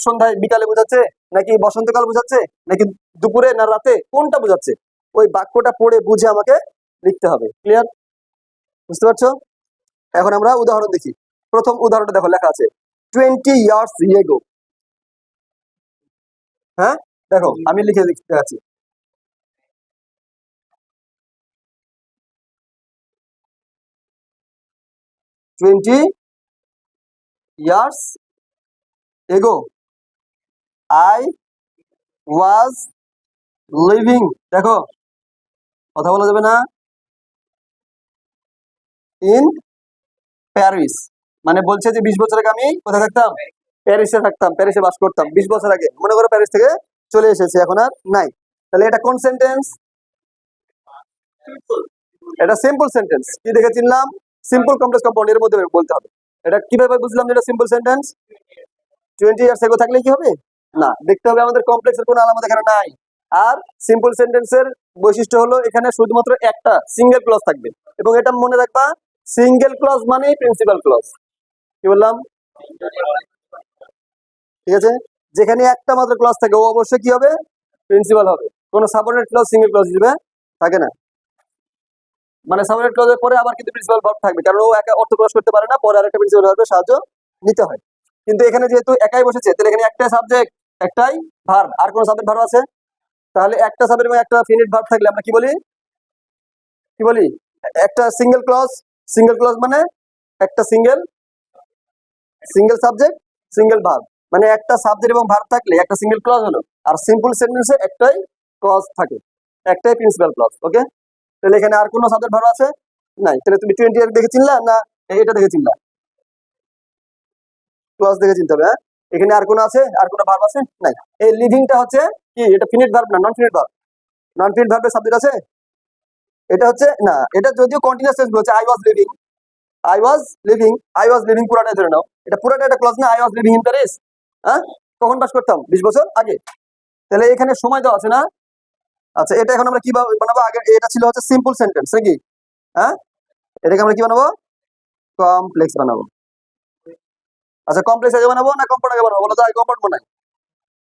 সন্ধ্যায় বিকালে বোঝাচ্ছে, নাকি বসন্তকাল বোঝাচ্ছে, নাকি দুপুরে না রাতে, কোনটা বোঝাচ্ছে? ওই বাক্যটা পড়ে বুঝে আমাকে লিখতে হবে। ক্লিয়ার? বুঝতে পারছো? এখন আমরা উদাহরণ দেখি। প্রথম উদাহরণটা দেখো, লেখা আছে 20 ইয়ার্স এগো। হ্যাঁ, দেখো আমি লিখে দেখাচ্ছি। 20 years ago I was living, দেখো কথা বলা যাবে না, ইন প্যারিস, মানে বলছে যে 20 বছর আগে আমি কোথায় থাকতাম, প্যারিসে থাকতাম, প্যারিসে বাস করতাম 20 বছর আগে, মনে করো প্যারিস থেকে চলে এসেছে, এখন আর নাই। তাহলে এটা কোন সেন্টেন্স? এটা সিম্পল সেন্টেন্স। কি দেখে চিনলাম? সিম্পল কমপ্লেক্স কম্পাউন্ড এর মধ্যে বলতে হবে। এটা কিভাবে বুঝলাম যে এটা সিম্পল সেন্টেন্স? 20 ইয়ার্স এগো থাকলে কি হবে না, দেখতে হবে আমাদের কমপ্লেক্সের কোনো আলামত এখানে নাই। আর সিম্পল সেন্টেন্সের বৈশিষ্ট্য হলো এখানে শুধুমাত্র একটা সিঙ্গেল ক্লজ থাকবে, এবং এটা মনে রাখবা, সিঙ্গেল ক্লজ মানে প্রিন্সিপাল ক্লজ। কি বললাম? ঠিক আছে, যেখানে একটা মাত্র ক্লজ থাকে ও অবশ্যই কি হবে, প্রিন্সিপাল হবে। কোনো সাবঅর্ডিনেট ক্লজ সিঙ্গেল ক্লজ হিসেবে থাকে না, মানে সাবঅর্ডিনেট ক্লজের পরে আবার কিন্তু প্রিন্সিপাল ভার্ব থাকবে, কারণ ও একা অর্থ প্রকাশ করতে পারে না, পরে আরেকটা প্রিন্সিপাল ভার্বের সাহায্য নিতে হয়। কিন্তু এখানে যেহেতু একাই বসেছে, তাহলে এখানে একটাই সাবজেক্ট, একটাই ভার্ব, আর কোনো সাবজেক্ট ভার্ব আছে? তাহলে একটা সাবজেক্ট এবং একটা ফিনিট ভার্ব থাকলে আমরা কি বলি, কি বলি? একটা সিঙ্গেল ক্লজ, সিঙ্গেল ক্লজ মানে একটা single, single subject single verb, মানে একটা সাবজেক্ট এবং ভার্ব থাকলে একটা সিঙ্গেল ক্লজ হলো। আর সিম্পল সেন্টেন্সে একটাই ক্লজ থাকে, একটাই প্রিন্সিপাল ক্লজ। ওকে, তাহলে এখানে আর কোনো সাবজেক্ট ভার্ব আছে নাই? তাহলে তুমি 20 ইয়ার দেখে চিনলা না এটা দেখে চিনলা? ক্লজ দেখে চিনতে হবে। হ্যাঁ, এখানে আর কোনো আছে, আর কোনো ভার্ব আছে নাই? এই লিভিংটা হচ্ছে কি, এটা ফিনিট ভার্ব না নন ফিনিট ভার্ব? নন ফিনিট ভার্বের সাবজেক্ট আছে? এটা হচ্ছে না, এটা যদিও কন্টিনিউয়াস টেন্স বলছে, I was living, I was living, I was living পুরাটাই ধরে নাও, এটা পুরাটা একটা ক্লজ না? I was living in Paris, হ্যাঁ, কখন বাস করতাম? 20 বছর আগে। তাহলে এখানে সময় দেওয়া আছে না? আচ্ছা, এটা এখন আমরা কি বানাবো? আগে এটা ছিল হচ্ছে সিম্পল সেন্টেন্স নাকি? হ্যাঁ, এটাকে আমরা কি বানাবো? কমপ্লেক্স বানাবো। আচ্ছা, কমপ্লেক্স আগে বানাবো না কম্পাউন্ড আগে বানাবো? বলো তো, আগে কম্পাউন্ড বানাই।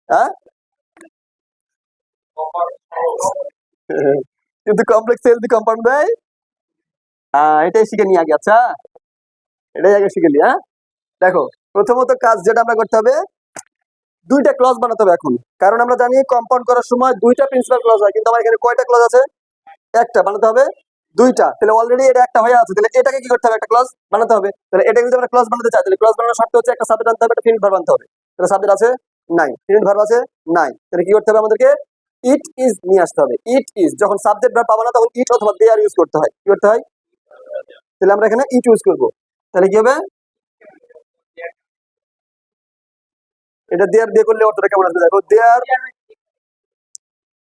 হ্যাঁ, কিন্তু কমপ্লেক্স যদি কম্পাউন্ড দেয়, এটাই শিখে নিই আগে। আচ্ছা, এটাই আগে শিখে নিই। হ্যাঁ, দেখো, প্রথমত কাজ যেটা আমরা করতে হবে, দুইটা ক্লজ বানাতে হবে এখন, কারণ আমরা জানি কম্পাউন্ড করার সময় দুইটা প্রিন্সিপাল ক্লজ হয়, কিন্তু আমার এখানে কয়টা ক্লজ আছে? একটা, বানাতে হবে দুইটা। তাহলে অলরেডি এটা একটা হয়ে আছে, তাহলে এটাকে কি করতে হবে? একটা ক্লজ বানাতে হবে। তাহলে এটা যদি আমরা ক্লজ বানাতে চাই, তাহলে ক্লজ বানানোর শর্ত হচ্ছে একটা সাবজেক্ট আনতে হবে, একটা ফিনিট ভার্ব আনতে হবে। তাহলে সাবজেক্ট আছে নাই, ফিনিট ভার্ব আছে নাই, তাহলে কি করতে হবে আমাদেরকে? ইট ইজ নিয়ে আসতে হবে। ইট ইজ, যখন সাবজেক্ট ভার্ব পাবো না তখন ইট অথবা দে আর ইউজ করতে হয়। কি করতে হয়? তাহলে আমরা এখানে ইট ইউজ করবো। তাহলে কি হবে? এটা দেয়ার দিয়ে করলে অর্থটা কেমন আসবে? দেখো, দেয়ার,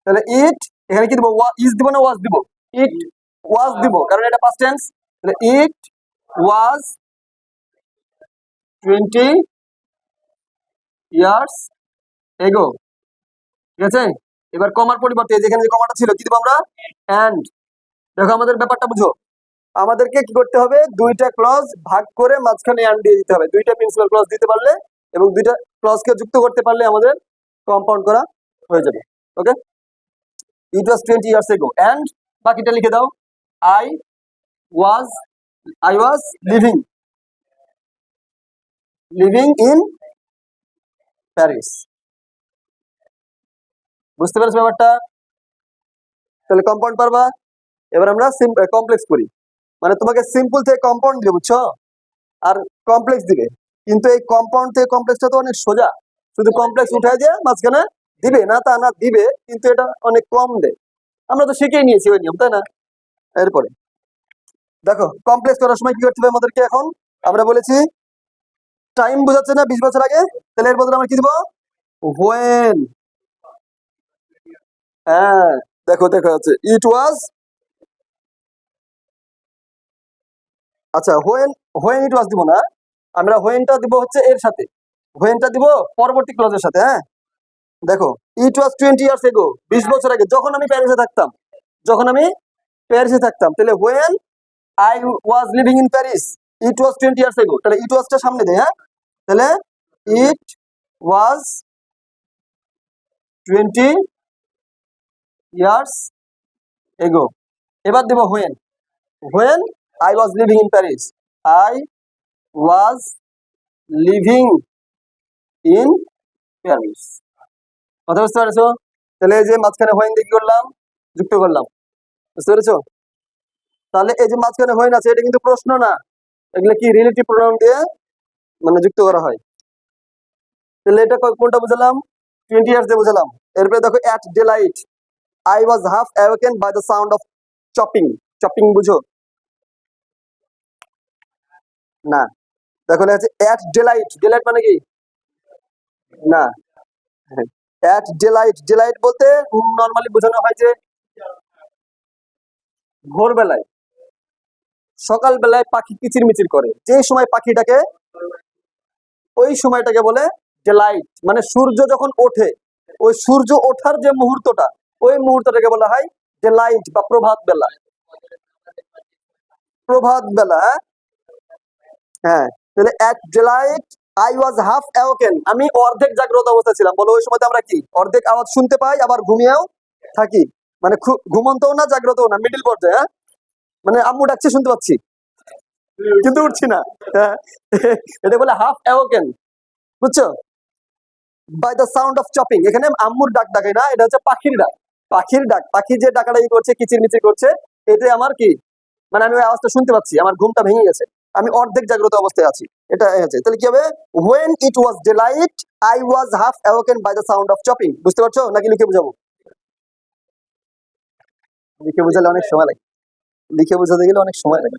তাহলে ইট, এখানে কি দিব? ইজ দিব না ওয়াজ দিব? ইট ওয়াজ দিব, কারণ এটা পাস্ট টেন্স। তাহলে ইট ওয়াজ 20 ইয়ার্স এগো। ঠিক আছে, এবার কমার পরিবর্তে যেখানে যে কমাটা ছিল কি দিব আমরা? এন্ড। দেখো আমাদের ব্যাপারটা বুঝো, আমাদেরকে কি করতে হবে? দুইটা ক্লজ ভাগ করে মাঝখানে এন্ড দিয়ে দিতে হবে। দুইটা প্রিন্সিপাল ক্লজ দিতে পারলে এবং দুইটা ক্লজকে যুক্ত করতে পারলে আমাদের কম্পাউন্ড করা হয়ে যাবে। ওকে, ইট ওয়াজ 20 ইয়ার্স এগো এন্ড বাকিটা লিখে দাও, I was, I was living, living in Paris. বুঝতে পেরেছো ব্যাপারটা? তাহলে কম্পাউন্ড পারবা। এবার আমরা কমপ্লেক্স করি, মানে তোমাকে সিম্পল থেকে কম্পাউন্ড দিবে, বুঝছো, আর কমপ্লেক্স দিবে। কিন্তু এই কম্পাউন্ড থেকে কমপ্লেক্সটা তো অনেক সোজা, শুধু কমপ্লেক্স উঠাই দিয়ে মাঝখানে দিবে না, তা না, দিবে, কিন্তু এটা অনেক কম দেয়। আমরা তো শিখেই নিয়েছি ওই নিয়ম, তাই না? এরপরে দেখো, কমপ্লেক্স করার সময় কি করতে হবে আমাদেরকে? এখন আমরা বলেছি টাইম বোঝাচ্ছে না 20 বছর আগে, তাহলে এর বদলে আমরা কি দিব? হোয়েন। হ্যাঁ, দেখো দেখা যাচ্ছে ইট ওয়াজ, আচ্ছা হোয়েন, হোয়েন ইট ওয়াজ দিব না, আমরা হোয়েনটা দিব হচ্ছে এর সাথে, হোয়েনটা দিব পরবর্তী ক্লজের সাথে। হ্যাঁ, দেখো, ইট ওয়াজ 20 ইয়ার্স এগো, 20 বছর আগে, যখন আমি প্যারিসে থাকতাম, যখন আমি প্যারিসে থাকতাম। তাহলে when I was living in Paris, it was 20 years এগো, তাহলে ইট ওয়াজটা সামনে দেয়। হ্যাঁ, তাহলে ইট ওয়াজ 20 ইয়ার্স এগো। এবার দেব when, when I was living in Paris, I was living in Paris. কথা বুঝতে পেরেছো? তাহলে এই যে মাঝখানে হোয়েন দিয়ে কি করলাম? যুক্ত করলাম। বুঝতে পেরেছো? তাহলে এই যে মাঝখানে হোয়েন আছে, এটা কিন্তু প্রশ্ন না, এগুলো কি রিলেটিভ প্রোনাউন দিয়ে মানে যুক্ত করা হয়। তাহলে এটা কোনটা বুঝালাম? 20 ইয়ার্স দিয়ে বুঝালাম। এরপরে দেখো, at daylight, I was half awaken by the sound of chopping. Chopping বুঝো না? দেখো লেখা আছে অ্যাট ডেলাইট। ডেলাইট মানে কি? না। অ্যাট ডেলাইট, ডেলাইট বলতে নর্মালি বোঝানো হয় যে ভোরবেলায়, সকালবেলায় পাখি কিচিরমিচির করে, যে সময় পাখি ডাকে ওই সময়টাকে বলে ডেলাইট। মানে সূর্য যখন ওঠে, ওই সূর্য ওঠার যে মুহূর্তটা, ওই মুহূর্তটাকে বলা হয় ডেলাইট বা প্রভাত বেলা। প্রভাত বেলা, হ্যাঁ। তাহলে at daylight I was half awoken, আমি অর্ধেক জাগ্রত অবস্থায় ছিলাম। বলো ওই সময় আমরা কি অর্ধেক আওয়াজ শুনতে পাই, আবার ঘুমিয়েও থাকি। মানে ঘুমন্তও না জাগ্রতও না, মিডিল পর্যায়ে। হ্যাঁ, মানে আম্মু ডাকছে শুনতে পাচ্ছি কিন্তু উঠছি না। হ্যাঁ, এটা বলে হাফ অ্যাওকেন, বুঝছো? By the sound of chopping, এখানে আম্মুর ডাক ডাকে না, এটা হচ্ছে পাখির ডাক। পাখির ডাক, পাখি যে ডাকাডাকি করছে, কিচিরমিচির করছে, এতে আমার কি, মানে আমি ওই আওয়াজটা শুনতে পাচ্ছি, আমার ঘুমটা ভেঙে গেছে, আমি অর্ধেক জাগ্রত অবস্থায় আছি। এটা আছে। তাহলে কি হবে? when it was daylight I was half awoken by the sound of chopping। বুঝতে পারছো নাকি লিখে বুঝাবো? লিখে বুঝালে অনেক সময় লাগে, লিখে বুঝাতে গেলে অনেক সময় লাগে।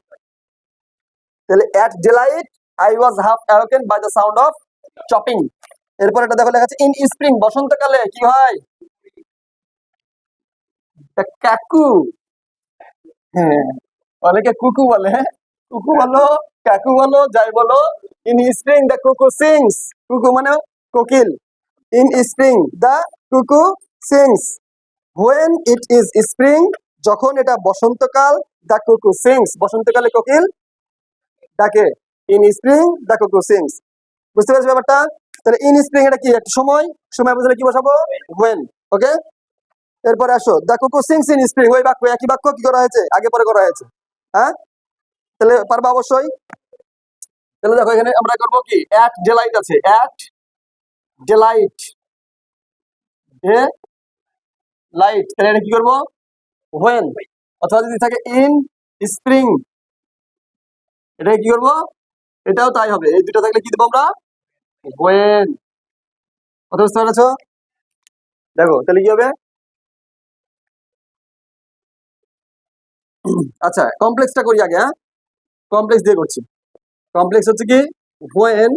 তাহলে at daylight I was half awoken by the sound of chopping। এরপর এটা দেখো লেখা আছে ইন স্প্রিং, বসন্তকালে কি হয়? কাকু। হ্যাঁ, অনেকে কুকু বলে, হ্যাঁ, কুকু বলো, কাকু বলো, যাই বলো। ইন স্প্রিং দ্য কুকু সিংস, কুকু মানে কোকিল। ইন স্প্রিং দ্য কুকু sings, when it is spring, যখন এটা বসন্তকাল, দ্য কুকু সিংস, বসন্তকালে কোকিল ডাকে। ইন স্প্রিং দ্য কুকু সিংস। বুঝতে পারছো ব্যাপারটা? তাহলে ইন স্প্রিং এটা কি একটা সময়, সময় বুঝলে কি বসাবো? হোয়েন। ওকে, এরপরে আসো দ্য কুকু সিংস ইন স্প্রিং, ওই বাক্য, একই বাক্য কি করা হয়েছে, আগে পরে করা হয়েছে। হ্যাঁ, তাহলে পারবা অবশ্যই। তাহলে দেখো এখানে আমরা করবো কি, অ্যাট ডেলাইট আছে, অ্যাট ডেলাইট, ডে লাইট, তাহলে এটা কি করবো? হোয়েন। অথবা যদি থাকে ইন স্প্রিং, এটা কি করবো? এটাও তাই হবে, এই দুটো থাকলে কি দেবো আমরা? হোয়েন। কথা বুঝতে পারছো? দেখো তাহলে কি হবে? আচ্ছা, কমপ্লেক্সটা করি আগে। হ্যাঁ, কমপ্লেক্স দিয়ে করছি। কমপ্লেক্স হচ্ছে কি, হোয়েন,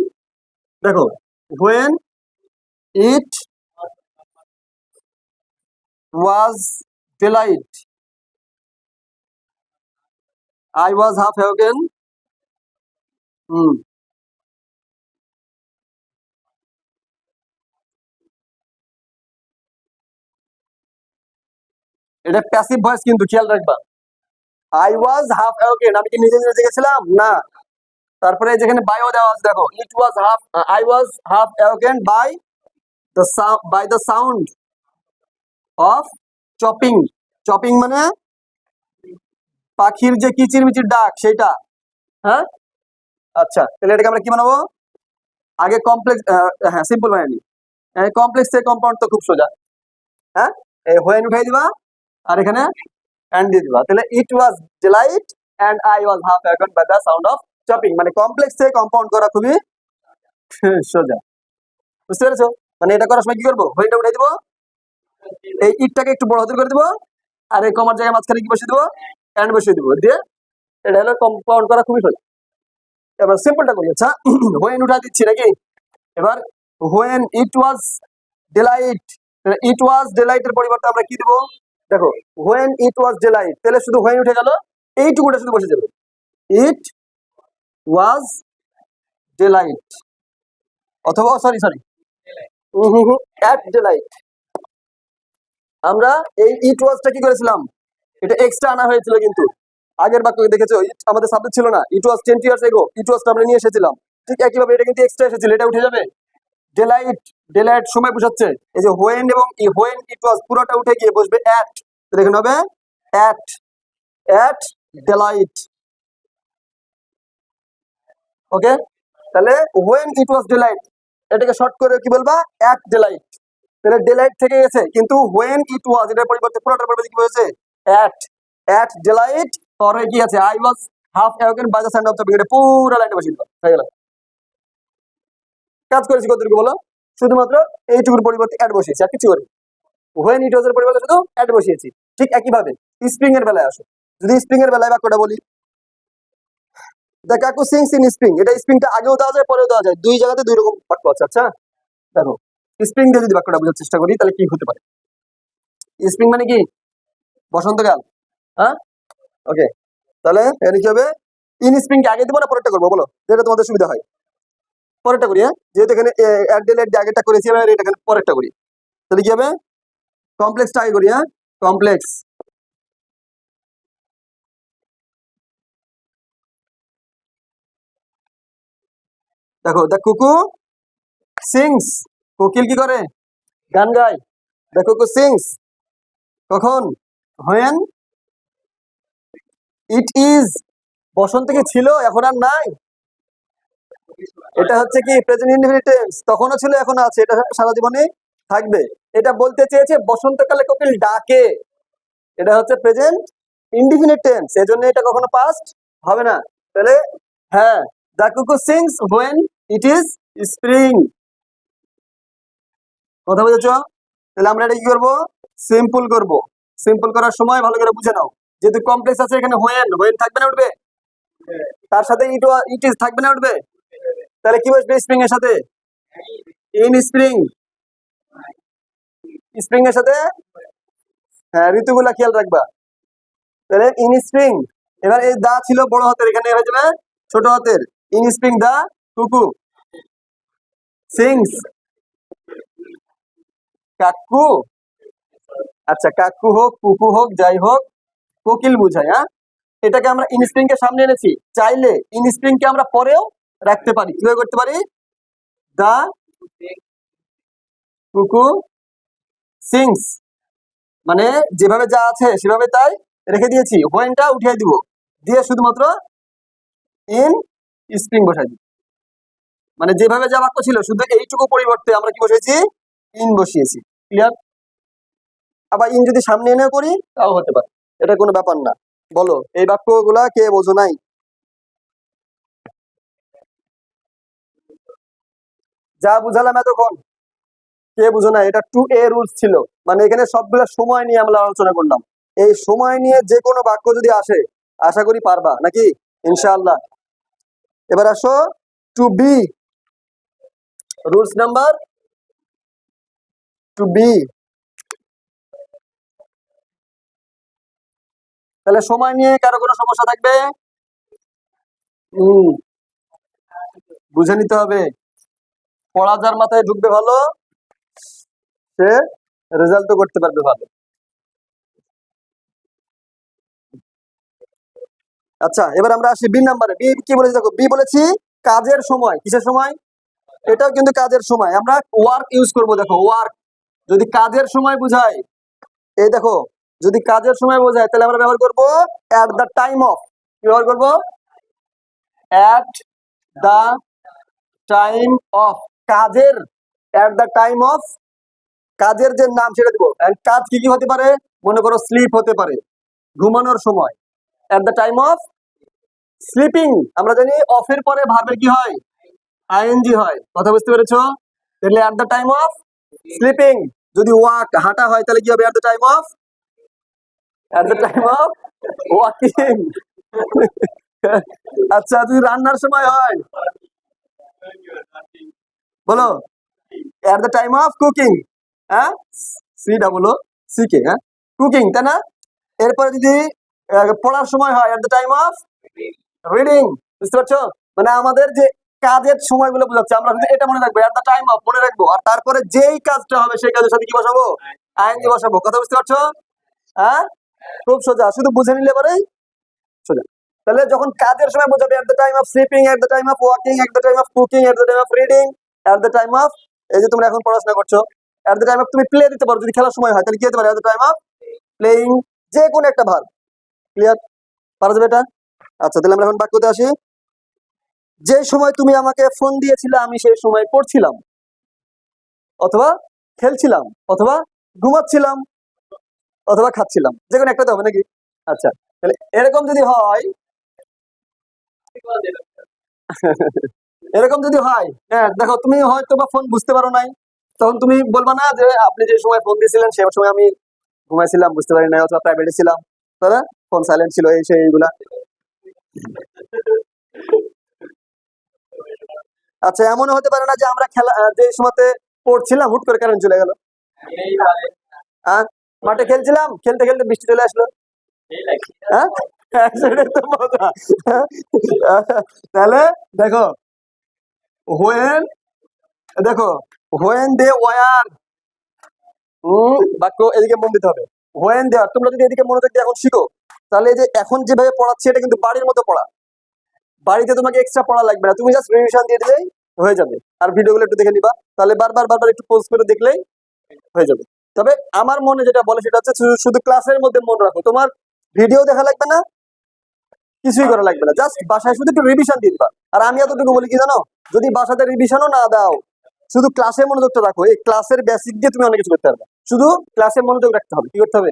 দেখো when it was daylight I was half awoken. এটা প্যাসিভ ভয়েস কিন্তু খেয়াল রাখবা। আই ওয়াজ হাফ অ্যাওকেন, আমি কি নিজে নিজে জেগেছিলাম? না। তারপরে যেখানে বায়ো দেওয়া আছে দেখো, it was half, I was half awoken by the sound of chopping. Chopping মানে পাখির যে কিচিরমিচির ডাক, সেটা। হ্যাঁ, আচ্ছা, তাহলে এটাকে আমরা কি বানাবো? আগে কমপ্লেক্স, হ্যাঁ সিম্পল বানাইনি, কমপ্লেক্স থেকে কম্পাউন্ড তো খুব সোজা। হ্যাঁ, হোয়েন উঠাই দিবা, আর এখানে অ্যান্ড দিয়ে দিবা। তাহলে it was daylight and I was half awoken by the sound of chopping. মানে কমপ্লেক্স থেকে কম্পাউন্ড করা খুবই সোজা। বুঝতে পেরেছো? মানে এটা করার সময় কি করবো? হোয়েনটা উঠাই দিবো, এই ইটটাকে একটু বড় হাতের করে দিবো, আর এই কমার জায়গায় মাঝখানে কি বসিয়ে দিবো? অ্যান্ড বসিয়ে দিবো, দিয়ে এটা হলো কম্পাউন্ড করা খুবই সোজা। এবার সিম্পলটা করি। আচ্ছা, হোয়েন উঠা দিচ্ছি নাকি? এবার হোয়েন ইট ওয়াজ ডিলাইট, ইট ওয়াজ ডিলাইটের পরিবর্তে আমরা কি দেবো? দেখো হোয়েন ইট ওয়াজ ডিলাইট, তাহলে শুধু হোয়েন উঠে গেল, এইটুকুটা শুধু বসে যাবে, ইট ওয়াজ ডিলাইট। অথবা সরি সরি, অ্যাট ডিলাইট। আমরা এই ইট ওয়াজটা কি করেছিলাম? এটা এক্সট্রা আনা হয়েছিল, কিন্তু আগের বাক্য দেখেছো, আমাদের সাবজেক্ট ছিল না, ইট ওয়াজ 20 ইয়ার্স এগো, ইট ওয়াজটা আমরা নিয়ে এসেছিলাম। ঠিক একইভাবে এটা কিন্তু এক্সট্রা এসেছিল, এটা উঠে যাবে। ডেলাইট, ডেলাইট সময় বোঝাচ্ছে, এই যে হোয়েন এবং হোয়েন ইট ওয়াজ পুরোটা উঠে গিয়ে বসবে অ্যাট, এখানে হবে অ্যাট, অ্যাট ডেলাইট। ওকে, তাহলে হোয়েন ইট ওয়াজ ডেলাইট, এটাকে শর্ট করে কি বলবা? At delight. তাহলে ডেলাইট থেকে গেছে, কিন্তু হোয়েন ইট ওয়াজ এটার পরিবর্তে পুরোটার পরিবর্তে কি হয়েছে? অ্যাট, অ্যাট ডেলাইট, পরে কি আছে? I was half awoken by the sound of chopping, এটা পুরো লাইনে বসিয়ে দিলাম, হয়ে গেল। কাজ করেছি কতটুকু বলো? শুধুমাত্র এইটুকুর পরিবর্তে অ্যাড বসিয়েছি, আর কিছু করি। when it was এর পরিবর্তে শুধু at বসিয়েছি। ঠিক একইভাবে স্প্রিং এর বেলায় আসো, যদি স্প্রিং এর বেলায় বাক্যটা বলি, দ্য কাকু সিংস ইন স্প্রিং, এটা স্প্রিংটা আগেও দেওয়া যায় পরেও দেওয়া যায়, দুই জায়গাতে দুই রকম বাক্য আছে। আচ্ছা দেখো স্প্রিং দিয়ে যদি বাক্যটা বোঝার চেষ্টা করি তাহলে কি হতে পারে। স্প্রিং মানে কি বসন্তকাল, হ্যাঁ ওকে, তাহলে এর কি হবে, ইন স্প্রিংকে আগে দেবো না পরেরটা করবো বলো, যেটা তোমাদের সুবিধা হয়। পরেরটা করি, হ্যাঁ যেহেতু এখানে আগেরটা করেছি এবার এটা এখানে পরেরটা করি, তাহলে কি হবে কমপ্লেক্সটা আগে করি, হ্যাঁ কমপ্লেক্স। দেখো দ্য কুকু সিংস, কোকিল কি করে গান গায়, দ্য কুকু সিংস কখন, হোয়েন ইট ইজ, বসন্ত কি ছিল এখন আর নাই, এটা হচ্ছে কি প্রেজেন্ট ইনডেফিনিট টেন্স, তখনও ছিল এখনো আছে, এটা সারা জীবনে থাকবে। এটা বলতে চেয়েছে বসন্তকালে কোকিল ডাকে, এটা হচ্ছে প্রেজেন্ট ইনডিফিনিট টেন্স, এজন্য এটা কখনো পাস্ট হবে না। তাহলে হ্যাঁ দ্য কুকু sings when it is spring, কথা বুঝেছ। তাহলে আমরা এটা কি করবো, সিম্পল করব। সিম্পল করার সময় ভালো করে বুঝে নাও, যেহেতু কমপ্লেক্স আছে এখানে হোয়েন, হোয়েন থাকবে না উঠবে, তার সাথে ইট ইজ থাকবে না উঠবে, তাহলে কি বসবে স্প্রিং এর সাথে, ইন স্প্রিং, স্প্রিং এর সাথে হ্যাঁ ঋতুগুলা খেয়াল রাখবা। তাহলে ইন স্প্রিং, এবার এই দা ছিল বড় হাতের, এখানে হয়ে যাবে ছোট হাতের, ইন স্প্রিং দা কুকু সিংস, কাকু, আচ্ছা কাকু হোক কুকু হোক যাই হোক কোকিল বুঝায়, হ্যাঁ এটাকে আমরা ইন স্প্রিং কে সামনে এনেছি, চাইলে ইন স্প্রিং কে আমরা পরেও রাখতে পারি, কিভাবে করতে পারি, দা কুকু সিংস, মানে যেভাবে যা আছে সেভাবে তাই রেখে দিয়েছি, হোয়েনটা উঠিয়ে দিব, দিয়ে শুধুমাত্র ইন স্প্রিং বসাই দিব, মানে যেভাবে যা বাক্য ছিল শুধু এইটুকু পরিবর্তে আমরা কি বসিয়েছি, ইন বসিয়েছি। ক্লিয়ার। আবার ইন যদি সামনে এনে করি তাও হতে পারে, এটা কোনো ব্যাপার না। বলো এই বাক্যগুলা কে বোঝো নাই, যা বুঝালাম এতক্ষণ কে বুঝো না, এটা 2A রুলস ছিল, মানে এখানে সবগুলা সময় নিয়ে আমরা আলোচনা করলাম, এই সময় নিয়ে যে কোনো বাক্য যদি আসে আশা করি পারবা নাকি ইনশাআল্লাহ। এবার আসো 2B রুলস নাম্বার 2B, তাহলে সময় নিয়ে কারো কোনো সমস্যা থাকবে, বুঝে নিতে হবে, পড়া যার মাথায় ঢুকবে ভালো সে রেজাল্ট তো করতে পারবে ভালো। আচ্ছা এবার আমরা আসি বি নাম্বারে, বি কি বলেছি দেখো, বি বলেছি কাজের সময়, কিসের সময়, এটাও কিন্তু কাজের সময়, আমরা ওয়ার্ক ইউজ করব। দেখো ওয়ার্ক যদি কাজের সময় বোঝায়, এই দেখো যদি কাজের সময় বোঝায় তাহলে আমরা ব্যবহার করব এট দ্য টাইম অফ, কি ব্যবহার করব, এট দ্য টাইম অফ, কাজের এট দ্য টাইম অফ, কাজের যে নাম সেটা দিব। কাজ কি কি হতে পারে, মনে করো স্লিপ হতে পারে, ঘুমানোর সময়, এট দ্য টাইম অফ স্লিপিং, আমরা জানি অফের পরে ভার্বের কি হয়, আইএনজি হয়, কথা বুঝতে পেরেছো, তাহলে at the time of sleeping. যদি ওয়াক হাঁটা হয় তাহলে কি হবে, এট দ্য টাইম অফ ওয়াকিং। আচ্ছা যদি রান্নার সময় হয় বলো, এট দ্য টাইম অফ কুকিং, হ্যাঁ সি ডাবল সি কে, হ্যাঁ কুকিং, তাই না। এরপরে যদি পড়ার সময় হয়, এট দ্য টাইম অফ রিডিং, বুঝতে পারছো, মানে আমাদের যে কাজের সময়গুলো বোঝাচ্ছে, আমরা শুধু এটা মনে রাখবো, এট দ্য টাইম অফ মনে রাখবো, আর তারপরে যেই কাজটা হবে সেই কাজের সাথে কি বসাবো, আইএনজি বসাবো, কথা বুঝতে পারছো, হ্যাঁ খুব সোজা, শুধু বুঝে নিলে পরেই সোজা। তাহলে যখন কাজের সময় বোঝাবে, এট the time of sleeping, at the time of walking, at the time of cooking, at the time of reading, at the time of, এই যে তোমরা এখন পড়াশোনা করছো, এট দ্য টাইম অফ তুমি প্লে দিতে পারো, যদি খেলার সময় হয় তাহলে কি হতে পারে, এট দ্য টাইম অফ প্লেইং, যে কোনো একটা ভার্ব। ক্লিয়ার, পারা যাবে এটা। আচ্ছা তাহলে আমরা এখন বাক্যতে আসি, যে সময় তুমি আমাকে ফোন দিয়েছিলে আমি সেই সময় পড়ছিলাম, অথবা খেলছিলাম, অথবা ঘুমাচ্ছিলাম, অথবা খাচ্ছিলাম, যে কোনো একটা তো হবে নাকি। আচ্ছা তাহলে এরকম যদি হয় এরকম যদি হয়, হ্যাঁ দেখো তুমি হয়তো বা ফোন বুঝতে পারো নাই, তখন তুমি বলবা না যে আপনি যে সময় ফোন দিয়েছিলেন সেই সময় আমি ঘুমাইছিলাম, বুঝতে পারি না, অথবা প্রাইভেটে ছিলাম, তাহলে ফোন সাইলেন্ট ছিল, এই সেই এইগুলা। আচ্ছা, এমনও হতে পারে না যে আমরা খেলা যে সময়তে পড়ছিলাম হুট করে কারেন্ট চলে গেল, হ্যাঁ, মাঠে খেলছিলাম, খেলতে খেলতে বৃষ্টি চলে আসলো, হ্যাঁ, সেটাই তো মজা। তাহলে দেখো, হোয়েন, দেখো, হোয়েন দে ওয়ার, বাক্য এদিকে মন দিতে হবে। হোয়েন দেওয়ার, তোমরা যদি এদিকে মনোযোগ দিয়ে এখন শিখো, তাহলে এই যে এখন যেভাবে পড়াচ্ছি এটা কিন্তু বাড়ির মতো পড়া, বাড়িতে তোমাকে এক্সট্রা পড়া লাগবে না, তুমি জাস্ট রিভিশন দিয়ে দিলেই হয়ে যাবে। আর ভিডিওগুলো একটু দেখে নিবা, তাহলে বারবার বারবার একটু পোজ করে দেখলেই হয়ে যাবে। তবে আমার মনে যেটা বলে সেটা হচ্ছে শুধু ক্লাসের মধ্যে মনে রাখো, তোমার ভিডিও দেখা লাগবে না, কিছুই করা লাগবে না, জাস্ট বাসায় শুধু একটু রিভিশন দিয়ে দিবা। আর আমি এতটুকু বলি কি জানো, যদি বাসাতে রিভিশনও না দাও, শুধু ক্লাসে মনোযোগটা রাখো, এই ক্লাসের বেসিক দিয়ে তুমি অনেক কিছু করতে পারবে। শুধু ক্লাসে মনোযোগ রাখতে হবে, কি করতে হবে,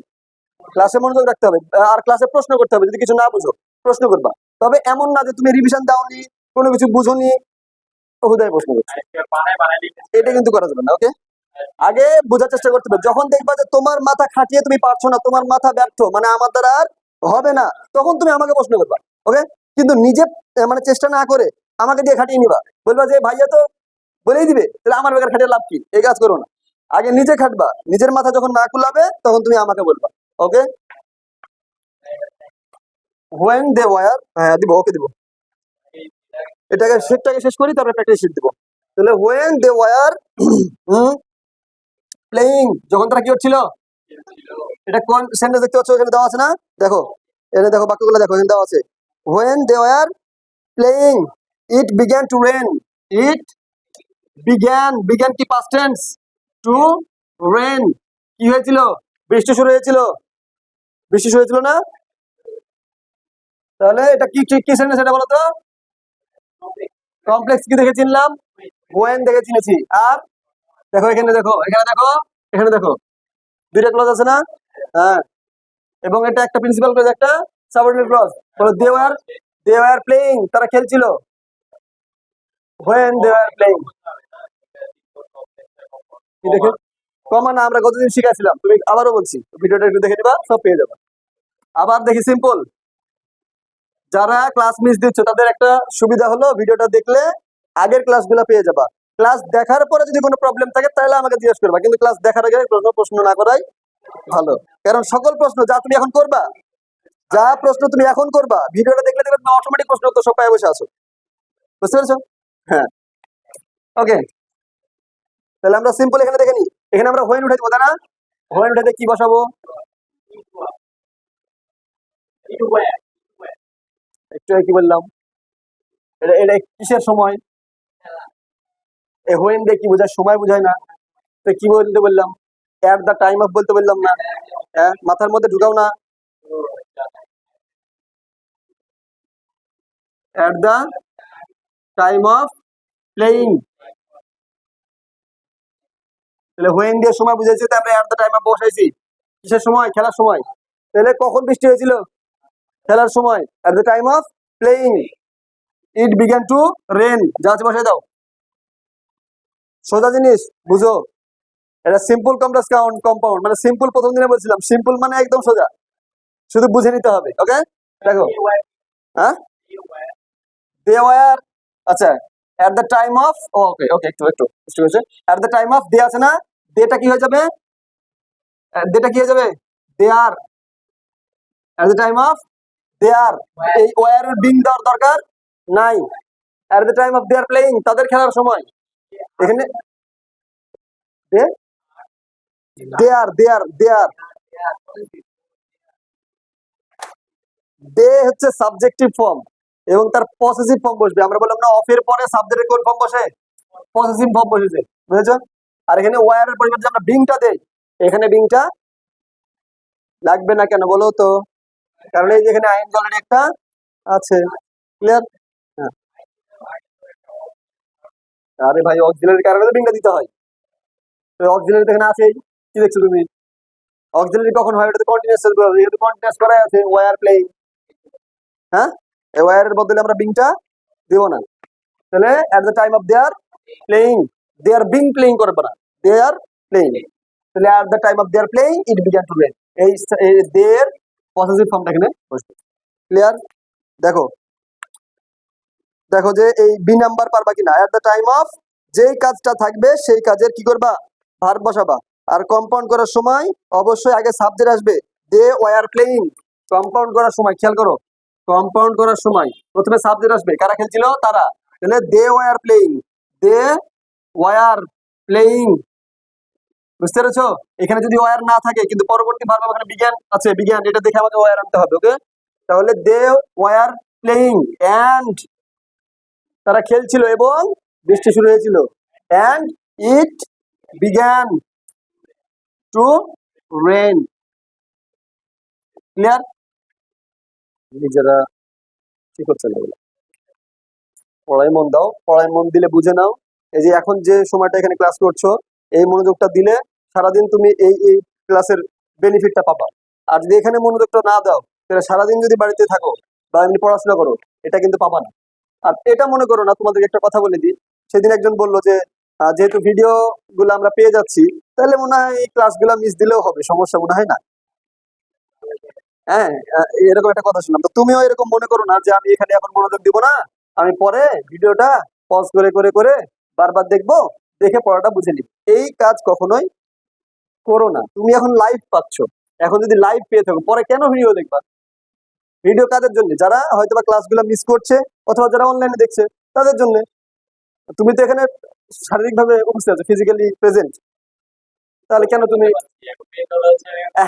ক্লাসে মনোযোগ রাখতে হবে, আর ক্লাসে প্রশ্ন করতে হবে, যদি কিছু না বুঝো প্রশ্ন করবা। তবে এমন না যে তুমি রিভিশন দাওনি, কোনো কিছু বুঝোনি, হুদায় প্রশ্ন করছো, এটা কিন্তু করা যাবে না। ওকে, আগে বোঝার চেষ্টা করতে হবে, যখন দেখবা যে তোমার মাথা খাটিয়ে তুমি পারছো না, তোমার মাথা ব্যর্থ, মানে আমার দ্বারা আর হবে না, তখন তুমি আমাকে প্রশ্ন করবা। ওকে, কিন্তু নিজে মানে চেষ্টা না করে আমাকে দিয়ে খাটিয়ে নিবা, বলবা যে ভাইয়া তো বলেই দিবে, তাহলে আমার বেকার খাটিয়ে লাভ কি, এই কাজ করো না। আগে নিজে খাটবা, নিজের মাথা যখন না কুলাবে তখন তুমি আমাকে বলবা। ওকে, হোয়েন দে ওয়ার, হ্যাঁ দিব, ওকে দিব, এটাকে সেটটাকে শেষ করি, তারপরে প্র্যাকটিস শিট দিব। তাহলে হোয়েন দে ওয়ার প্লেইং, যখন তারা কি হচ্ছিল, এটা কোন সেন্টেন্স দেখতে পাচ্ছ, এখানে দেওয়া আছে না, দেখো, এখানে দেখো বাক্যগুলো দেখো, এখানে দেওয়া আছে, when they were playing it began to rain, it began, began কি পাস্ট টেন্স, টু রেন, কি হয়েছিল, বৃষ্টি শুরু হয়েছিল, বৃষ্টি শুরু হয়েছিল না, তাহলে এটা কি ঠিক কি সেন্টেন্স এটা বলো তো, কমপ্লেক্স কি দেখে চিনলাম, হোয়েন দেখে চিনেছি। আর দেখো এখানে দেখো, এখানে দেখো, এখানে দেখো, দুইটা ক্লজ আছে না, হ্যাঁ, এবং এটা একটা প্রিন্সিপাল ক্লজ, একটা সাবঅর্ডিনেট ক্লজ। বলো দে ওয়ার প্লেইং, তারা খেলছিল, হোয়েন দে ওয়ার প্লেইং, কি দেখে, কমা না, আমরা গতদিন শিখাইছিলাম, তুমি আবারও বলছি, ভিডিওটা একটু দেখে নিবা, সব পেয়ে যাবে। আবার দেখি সিম্পল, যারা ক্লাস মিস দিচ্ছ তাদের একটা সুবিধা হলো, ভিডিওটা দেখলে আগের ক্লাসগুলো পেয়ে যাবা। ক্লাস দেখার পরে যদি কোনো প্রবলেম থাকে তাহলে আমাকে জিজ্ঞেস করবা, কিন্তু ক্লাস দেখার আগে কোনো প্রশ্ন না করাই ভালো, কারণ সকল প্রশ্ন যা তুমি এখন করবা, যা প্রশ্ন তুমি এখন করবা, ভিডিওটা দেখলে দেখবে তুমি অটোমেটিক প্রশ্ন উত্তর সব পায়ে বসে আছো, বুঝতে পেরেছো? হ্যাঁ, ওকে, তাহলে আমরা সিম্পল এখানে দেখে নিই, এখানে আমরা হোয়েন উঠে দেবো, তাই না, হোয়েন উঠে কি বসাবো, একটু আগে কি বললাম, এটা এটা কিসের সময়, হোয়েন দিয়ে কি বোঝায়, সময় বোঝায় না, তো কি বলতে বললাম, এট দা টাইম অফ বলতে বললাম না, হ্যাঁ, মাথার মধ্যে ঢুকাও না, at the time of playing, তাহলে হোয়েন দিয়ে সময় বুঝাইছি, তাই আমরা এট দা টাইম অফ বসাইছি, কিসের সময়, খেলার সময়। তাহলে কখন বৃষ্টি হয়েছিল, খেলার সময়, at the time of playing it began to rain, যা আছে বসাই দাও, সোজা জিনিস, বুঝো, এটা সিম্পল কমপ্লেক্স কম্পাউন্ড, মানে সিম্পল প্রথম দিনে বলছিলাম, সিম্পল মানে একদম সোজা, শুধু বুঝে নিতে হবে। ওকে, দেখো, হ্যাঁ, দে ওয়ার, আচ্ছা, এট দ্য টাইম অফ, ওকে ওকে, একটু একটু বুঝতে পেরেছে, এট দ্য টাইম অফ দে আছে না, দেটা কি হয়ে যাবে, দেটা কি হয়ে যাবে, they are, at the time of they are, এই ওয়ার এর বিং দেওয়ার দরকার নাই, at the time of they are playing, তাদের খেলার সময়, এখানে দে, দে আর দে হচ্ছে সাবজেক্টিভ ফর্ম এবং তার পসেসিভ ফর্ম বসবে। আমরা বললাম না, অফ এর পরে সাবজেক্টের কোন ফর্ম বসে, পসেসিভ ফর্ম বসেছে, বুঝেছো? আর এখানে ওয়ার এর পরিবর্তে আমরা বিংটা দেই, এখানে বিংটা লাগবে না কেন বলো তো, কারণ এই যে এখানে আইন অলরেডি একটা আছে, ক্লিয়ার? হ্যাঁ, আরে ভাই, অক্সিলারি কারণে তো বিংটা দিতে হয়, তো অক্সিলারি এখানে আছে, কি দেখছো তুমি, অক্সিলারি কখন হয়, ওটা তো কন্টিনিউয়াস, যেহেতু কন্টিনিউয়াস করাই আছে ওয়ার প্লেইং, হ্যাঁ, এই ওয়ার এর বদলে আমরা বিংটা দেব না, তাহলে at the time of their playing, their being playing করবে না, দে আর প্লেইং, তাহলে at the time of their playing it began to rain, এই দের পসেসিভ ফর্মটা এখানে বসবে। ক্লিয়ার? দেখো দেখো যে এই বি নাম্বার পারবা কিনা। এট দ্য টাইম অফ, যেই কাজটা থাকবে সেই কাজের কি করবা, ভার্ব বসাবা। আর কম্পাউন্ড করার সময় অবশ্যই আগে সাবজেক্ট আসবে, দে ওয়ার প্লেইং। কম্পাউন্ড করার সময় খেয়াল করো, কম্পাউন্ড করার সময় প্রথমে সাবজেক্ট আসবে, কারা খেলছিল, তারা, তাহলে they were playing, they were playing. বুঝতে পেরেছো? এখানে যদি ওয়ার না থাকে কিন্তু পরবর্তী ভার্ব এখানে বিজ্ঞান আছে, বিজ্ঞান, এটা দেখে আমাদের ওয়ার আনতে হবে। ওকে, তাহলে দে ওয়ার প্লেইং এন্ড, তারা খেলছিল এবং বৃষ্টি শুরু হয়েছিল, and it began to rain. Clear? নিজেরা ঠিক হচ্ছে না, পড়ায় মন দাও, পড়ায় মন দিলে বুঝে নাও। এই যে এখন যে সময়টা এখানে ক্লাস করছো, এই মনোযোগটা দিলে সারাদিন তুমি এই এই ক্লাসের বেনিফিটটা পাবা। আর যদি এখানে মনোযোগটা না দাও, তাহলে সারাদিন যদি বাড়িতে থাকো বা এমনি পড়াশোনা করো, এটা কিন্তু পাবা না। আর এটা মনে করো না, তোমাদেরকে একটা কথা বলে দিই, সেদিন একজন বললো যে যেহেতু ভিডিও গুলো আমরা পেয়ে যাচ্ছি, তাহলে মনে হয় এই ক্লাসগুলো মিস দিলেও হবে, সমস্যা মনে হয় না। হ্যাঁ, এরকম একটা কথা শুনলাম। তো তুমিও এরকম মনে করো না যে আমি এখানে এখন মনোযোগ দিব না, আমি পরে ভিডিওটা পজ করে করে করে বারবার দেখবো, দেখে পড়াটা বুঝে নিব। এই কাজ কখনোই করো না। তুমি এখন লাইভ পাচ্ছ, এখন যদি লাইভ পেয়ে থাকো, পরে কেন ভিডিও দেখবা? ভিডিও কাদের জন্য? যারা হয়তো বা ক্লাসগুলো মিস করছে অথবা যারা অনলাইনে দেখছে তাদের জন্য। তুমি তো এখানে শারীরিকভাবে উপস্থিত আছো, ফিজিক্যালি প্রেজেন্ট, তাহলে কেন তুমি,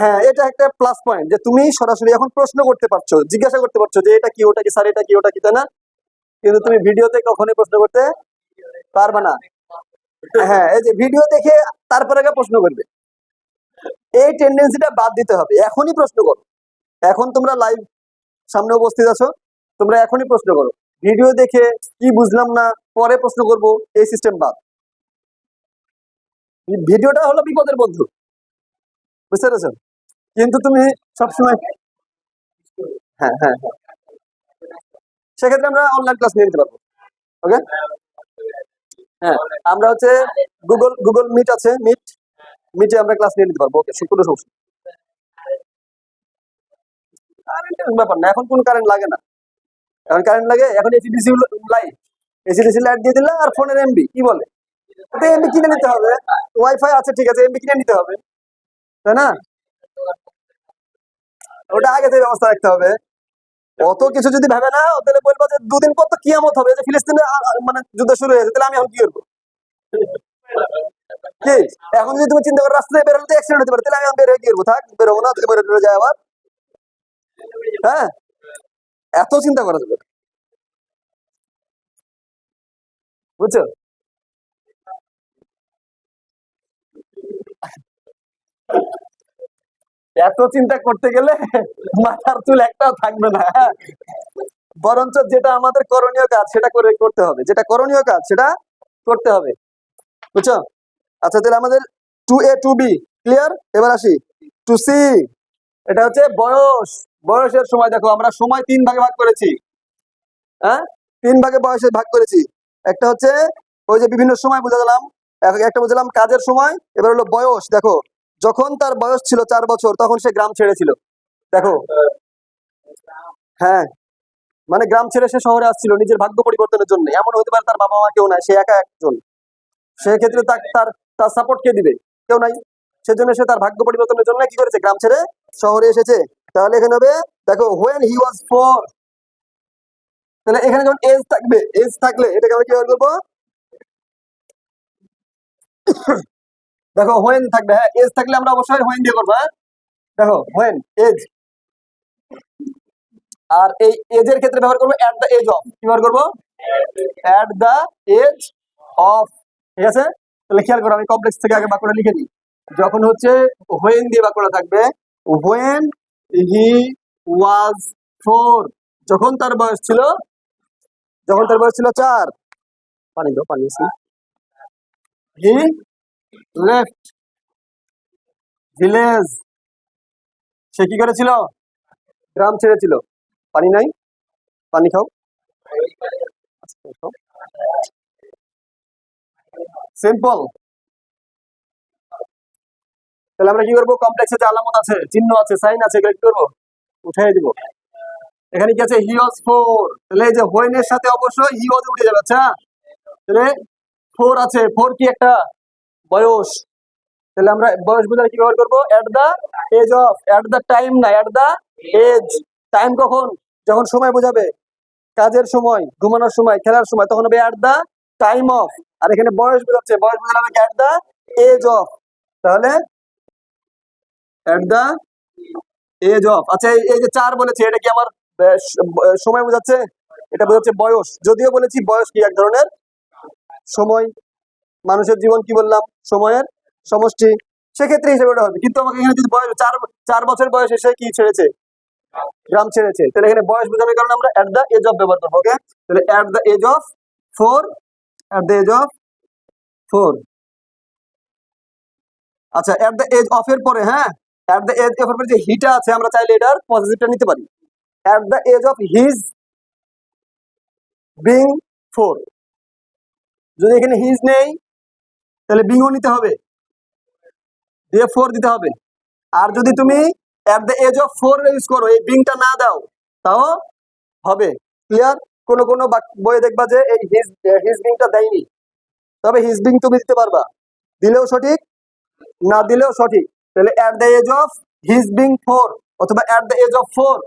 হ্যাঁ, এটা একটা প্লাস পয়েন্ট যে তুমি সরাসরি এখন প্রশ্ন করতে পারছো, জিজ্ঞাসা করতে পারছো যে এটা কি, ওটা কি স্যার, এটা কি, ওটা কি, তাই না? কিন্তু তুমি ভিডিওতে কখনোই প্রশ্ন করতে পারবে না। হ্যাঁ, এই যে ভিডিও দেখে তারপরে আগে প্রশ্ন করবে, এই টেন্ডেন্সিটা বাদ দিতে হবে। এখনই প্রশ্ন করো, এখন তোমরা লাইভ সামনে উপস্থিত আছো, তোমরা এখনই প্রশ্ন করো। ভিডিও দেখে কি বুঝলাম না পরে প্রশ্ন করব, এই সিস্টেম বাদ। ভিডিওটা হলো বিপদের বন্ধু, বুঝতে পেরেছো? কিন্তু তুমি সবসময়, হ্যাঁ হ্যাঁ হ্যাঁ, সেক্ষেত্রে আমরা অনলাইন ক্লাস নিয়ে নিতে পারবো। ওকে, হ্যাঁ, আমরা হচ্ছে গুগল গুগল মিট আছে, মিটে আমরা ক্লাস নিয়ে নিতে পারবো। ওকে, কোনো সমস্যা, কারেন্টের ব্যাপার না, এখন কোনো কারেন্ট লাগে না। এখন কারেন্ট লাগে, এখন এসিডিসি লাইট, এসিডিসি লাইট দিয়ে দিলে, আর ফোনের এমবি কি বলে, এমবি কিনে নিতে হবে। ওয়াইফাই আছে, ঠিক আছে, এমবি কিনে নিতে হবে, তাই না? ওটা আগে থেকে ব্যবস্থা রাখতে হবে। অত কিছু যদি ভেবে না, তাহলে বলবো যে দুদিন পর তো কিয়ামত হবে, যে ফিলিস্তিনে মানে যুদ্ধ শুরু হয়েছে, তাহলে আমি এখন কি করবো? কি, এখন যদি তুমি চিন্তা করো রাস্তায় বেরোলে তো অ্যাক্সিডেন্ট হতে পারে, তাহলে আমি এখন বের হয়ে কি করবো? থাক, বেরোবো না, যদি বেরোতে যায় আবার। হ্যাঁ, এত চিন্তা করা যাবে, বুঝছো? এত চিন্তা করতে গেলে মাথার চুল একটাও থাকবে না। হ্যাঁ, বরঞ্চ যেটা আমাদের করণীয় কাজ সেটা করতে হবে, যেটা করণীয় কাজ সেটা করতে হবে, বুঝছো? আচ্ছা, তাহলে আমাদের 2A 2B ক্লিয়ার। এবার আসি 2C, এটা হচ্ছে বয়স। বয়সের সময় দেখো, আমরা সময় 3 ভাগে ভাগ করেছি। হ্যাঁ, 3 ভাগে বয়সে ভাগ করেছি। একটা হচ্ছে ওই যে বিভিন্ন সময় বুঝা গেলাম, একটা বুঝলাম কাজের সময়। এবার হলো বয়স। দেখো, যখন তার বয়স ছিল 4 বছর, তখন সে গ্রাম ছেড়েছিল। দেখো, হ্যাঁ, মানে গ্রাম ছেড়ে সে শহরে আসছিল নিজের ভাগ্য পরিবর্তনের জন্য। এমন হতে পারে তার বাবা মা কেউ নাই, সে একা একজন, সেক্ষেত্রে তার তার সাপোর্ট কে দিবে? কেউ নাই। সেজন্য সে তার ভাগ্য পরিবর্তনের জন্য কি করেছে, গ্রাম ছেড়ে শহরে এসেছে। তাহলে এখানে হবে, দেখো, when he was 4, তাহলে এখানে যখন এজ থাকবে, এজ থাকলে এটাকে আমরা কিভাবে বলবো? দেখো, when থাকবে, হ্যাঁ, এজ থাকলে আমরা অবশ্যই when দিয়ে করবো। হ্যাঁ, দেখো, when এজ, আর এই এজের ক্ষেত্রে ব্যবহার করবো at the age of। কি ব্যবহার করবো? at the age of। ঠিক আছে, তাহলে খেয়াল করো, আমি কমপ্লেক্স থেকে আগে বাক্যটা লিখে দিই। যখন হচ্ছে when দিয়ে বাক্যটা থাকবে, when he was 4, যখন তার বয়স ছিল, যখন তার বয়স ছিল 4, পানি দাও, পানি আছে। he left village, সে কি করেছিল? গ্রাম ছেড়েছিল। পানি নাই, পানি খাও। সিম্পল। তাহলে আমরা কি করবো, কমপ্লেক্সে যে আলামত আছে, চিহ্ন আছে, সাইন আছে, এগুলো কি করবো, উঠাই দিব। এখানে কি আছে, হি ওয়াজ 4, তাহলে এই যে হোয়েন এর সাথে অবশ্যই হি ওয়াজ উঠে যাবে। আচ্ছা, তাহলে 4 আছে, 4 কি একটা বয়স, তাহলে আমরা বয়স বোঝাতে কি ব্যবহার করবো, at the age of, at the time না, এট দা এজ। টাইম কখন, যখন সময় বোঝাবে, কাজের সময়, ঘুমানোর সময়, খেলার সময়, তখন হবে এট দা টাইম অফ। আর এখানে বয়স বোঝাচ্ছে, বয়স বোঝানো হবে এট দা এজ অফ, তাহলে এট দা এজ অফ। আচ্ছা, এই যে 4 বলেছে, এটা কি আমার সময় বোঝাচ্ছে, এটা বোঝাচ্ছে বয়স। যদিও বলেছি বয়স কি এক ধরনের সময়, মানুষের জীবন কি বললাম, সময়ের সমষ্টি, সেক্ষেত্রে হিসেবে ওটা হবে। কিন্তু আমাকে এখানে যদি বয়স 4 বছর বয়সে সে কি ছেড়েছে, গ্রাম ছেড়েছে, তাহলে এখানে বয়স বোঝানোর কারণে আমরা এট দা এজ অফ ব্যবহার করবো। ওকে, তাহলে at the age of 4, at the age of 4। আচ্ছা, এট দা এজ অফ এর পরে, হ্যাঁ, এট দা এজ অফ এর পরে যে হিটা আছে, আমরা চাইলে এটার পজিটিভটা নিতে পারি। এট the age of his being 4, যদি এখানে হিজ নেই তাহলে বিংও নিতে হবে, দিয়ে 4 দিতে হবে। আর যদি তুমি at the age of 4 use করো, এই বিংটা না দাও, তাও হবে। ক্লিয়ার? কোন কোন বইয়ে দেখবা যে এই হিজ বিংটা দেয়নি, তবে হিজ বিং তুমি দিতে পারবা, দিলেও সঠিক, না দিলেও সঠিক। তাহলে at the age of his being 4 অথবা এট দ্য এজ অফ 4,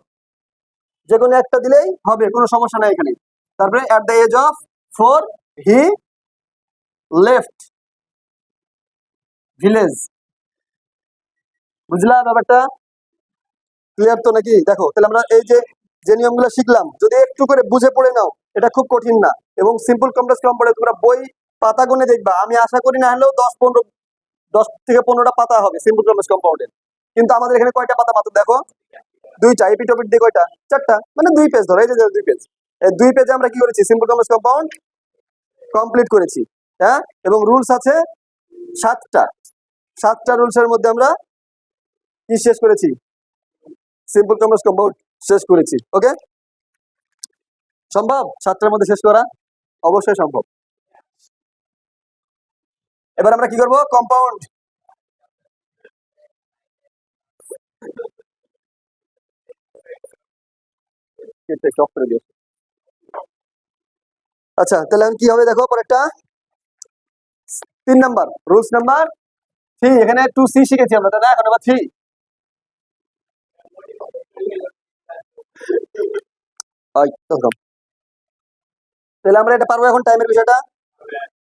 যে কোনো একটা দিলেই হবে, কোনো সমস্যা নাই এখানে। তারপরে at the age of 4 he left village. বুঝলা ব্যাপারটা? ক্লিয়ার তো নাকি? দেখো, তাহলে আমরা এই যে যে নিয়মগুলো শিখলাম, যদি একটু করে বুঝে পড়ে নাও, এটা খুব কঠিন না, এবং সিম্পল কমপ্লেক্স কম্পাউন্ডে তোমরা বই পাতা গুনে দেখবা, আমি আশা করি না হলেও 10 থেকে 15টা পাতা হবে সিম্পল কমপ্লেক্স কম্পাউন্ডের। কিন্তু আমাদের এখানে কয়টা পাতা মাত্র দেখো, 2টা, এপিটোপিট দিয়ে কয়টা, 4টা, মানে 2 পেজ ধরো, এই যে 2 পেজ, এই 2 পেজে আমরা কি করেছি, সিম্পল কমপ্লেক্স কম্পাউন্ড কমপ্লিট করেছি। হ্যাঁ, এবং রুলস আছে 7টা, 7টা রুলসের মধ্যে আমরা কি শেষ করেছি, সিম্পল কমপ্লেক্স কম্পাউন্ড শেষ করেছি। ওকে, সম্ভব 7টার মধ্যে শেষ করা? অবশ্যই সম্ভব। এবার আমরা কি করব, কম্পাউন্ড। আচ্ছা, তাহলে আমি কি হবে দেখো, পরেরটা 3 নাম্বার, রুলস নাম্বার 3। এখানে 2C শিখেছি আমরা, তাই না? এখন আবার 3। তাহলে আমরা এটা পারবো এখন, টাইমের বিষয়টা।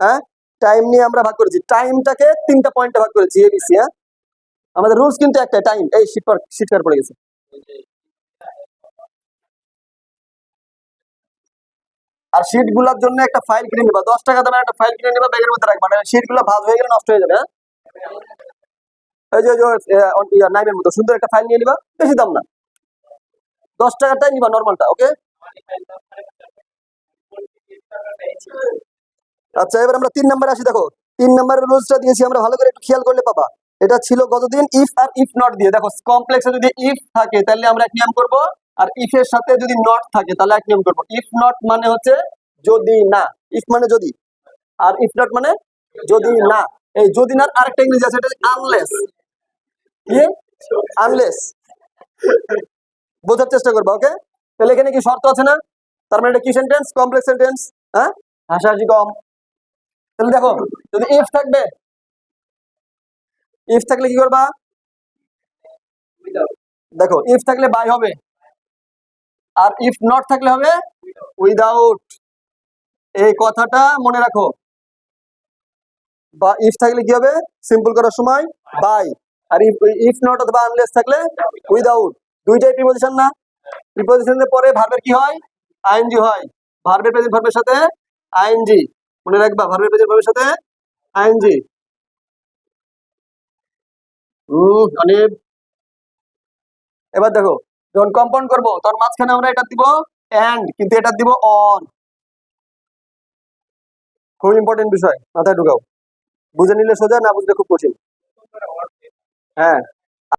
হ্যাঁ, টাইম নিয়ে আমরা ভাগ করেছি, টাইমটাকে 3টা পয়েন্টে ভাগ করেছি, এবিসি। হ্যাঁ, আমাদের রুলস কিন্তু একটাই, টাইম। এই শীট পড়ে গেছে। আর শীট গুলার জন্য একটা ফাইল কিনে নিবা, 10 টাকা দামের একটা ফাইল কিনে নিবা, ব্যাগের মধ্যে রাখবা, শীট গুলো ভাঁজ হয়ে গেলে নষ্ট হয়ে যাবে। হ্যাঁ, এই যে নাইমের মতো সুন্দর একটা ফাইল নিয়ে নিবা, বেশি দাম না, 10 টাকাটাই নিবা, নর্মালটা। ওকে, আচ্ছা, এবার আমরা 3 নাম্বারে আসি। দেখো, 3 নাম্বারের রুলসটা দিয়েছি আমরা, ভালো করে একটু খেয়াল করলে পাবা। এটা ছিল গতদিন ইফ আর ইফ নট দিয়ে। দেখো, কমপ্লেক্সে যদি ইফ থাকে তাহলে আমরা এক নিয়ম করব, আর ইফ এর সাথে যদি নট থাকে তাহলে এক নিয়ম করব। ইফ নট মানে হচ্ছে যদি না, ইফ মানে যদি, আর ইফ নট মানে যদি না। এই যদি না আরেকটা ইংরেজি আছে, এটা আনলেস। কি? আনলেস। বোঝার চেষ্টা করবা। ওকে, তাহলে এখানে কি শর্ত আছে না? তার মানে এটা কি সেন্টেন্স? Complex sentence. হ্যাঁ, হাসাহাসি কম। তাহলে দেখো, যদি ইফ থাকবে, ইফ থাকলে কি করবা, দেখো ইফ থাকলে বাই হবে, আর ইফ নট থাকলে হবে উইদাউট। এই কথাটা মনে রাখো। বা ইফ থাকলে কি হবে, সিম্পল করার সময় বাই, আর ইফ নট অথবা আনলেস থাকলে উইদাউট। দুইটাই প্রিপজিশন না? প্রিপজিশনের পরে ভার্বের কি হয়, আইএনজি হয়। ভার্বের প্রেজেন্ট ভার্বের সাথে আইএনজি, মনে রাখবা, ভার্বের প্রেজেন্ট ভার্বের সাথে আইএনজি। অনেক। এবার দেখো, যখন কম্পাউন্ড করবো তখন মাঝখানে আমরা এটা দিব এন্ড, কিন্তু এটা দিব অন। খুব ইম্পর্টেন্ট বিষয়, মাথায় ঢুকাও। বুঝে নিলে সোজা, না বুঝলে খুব কঠিন। হ্যাঁ,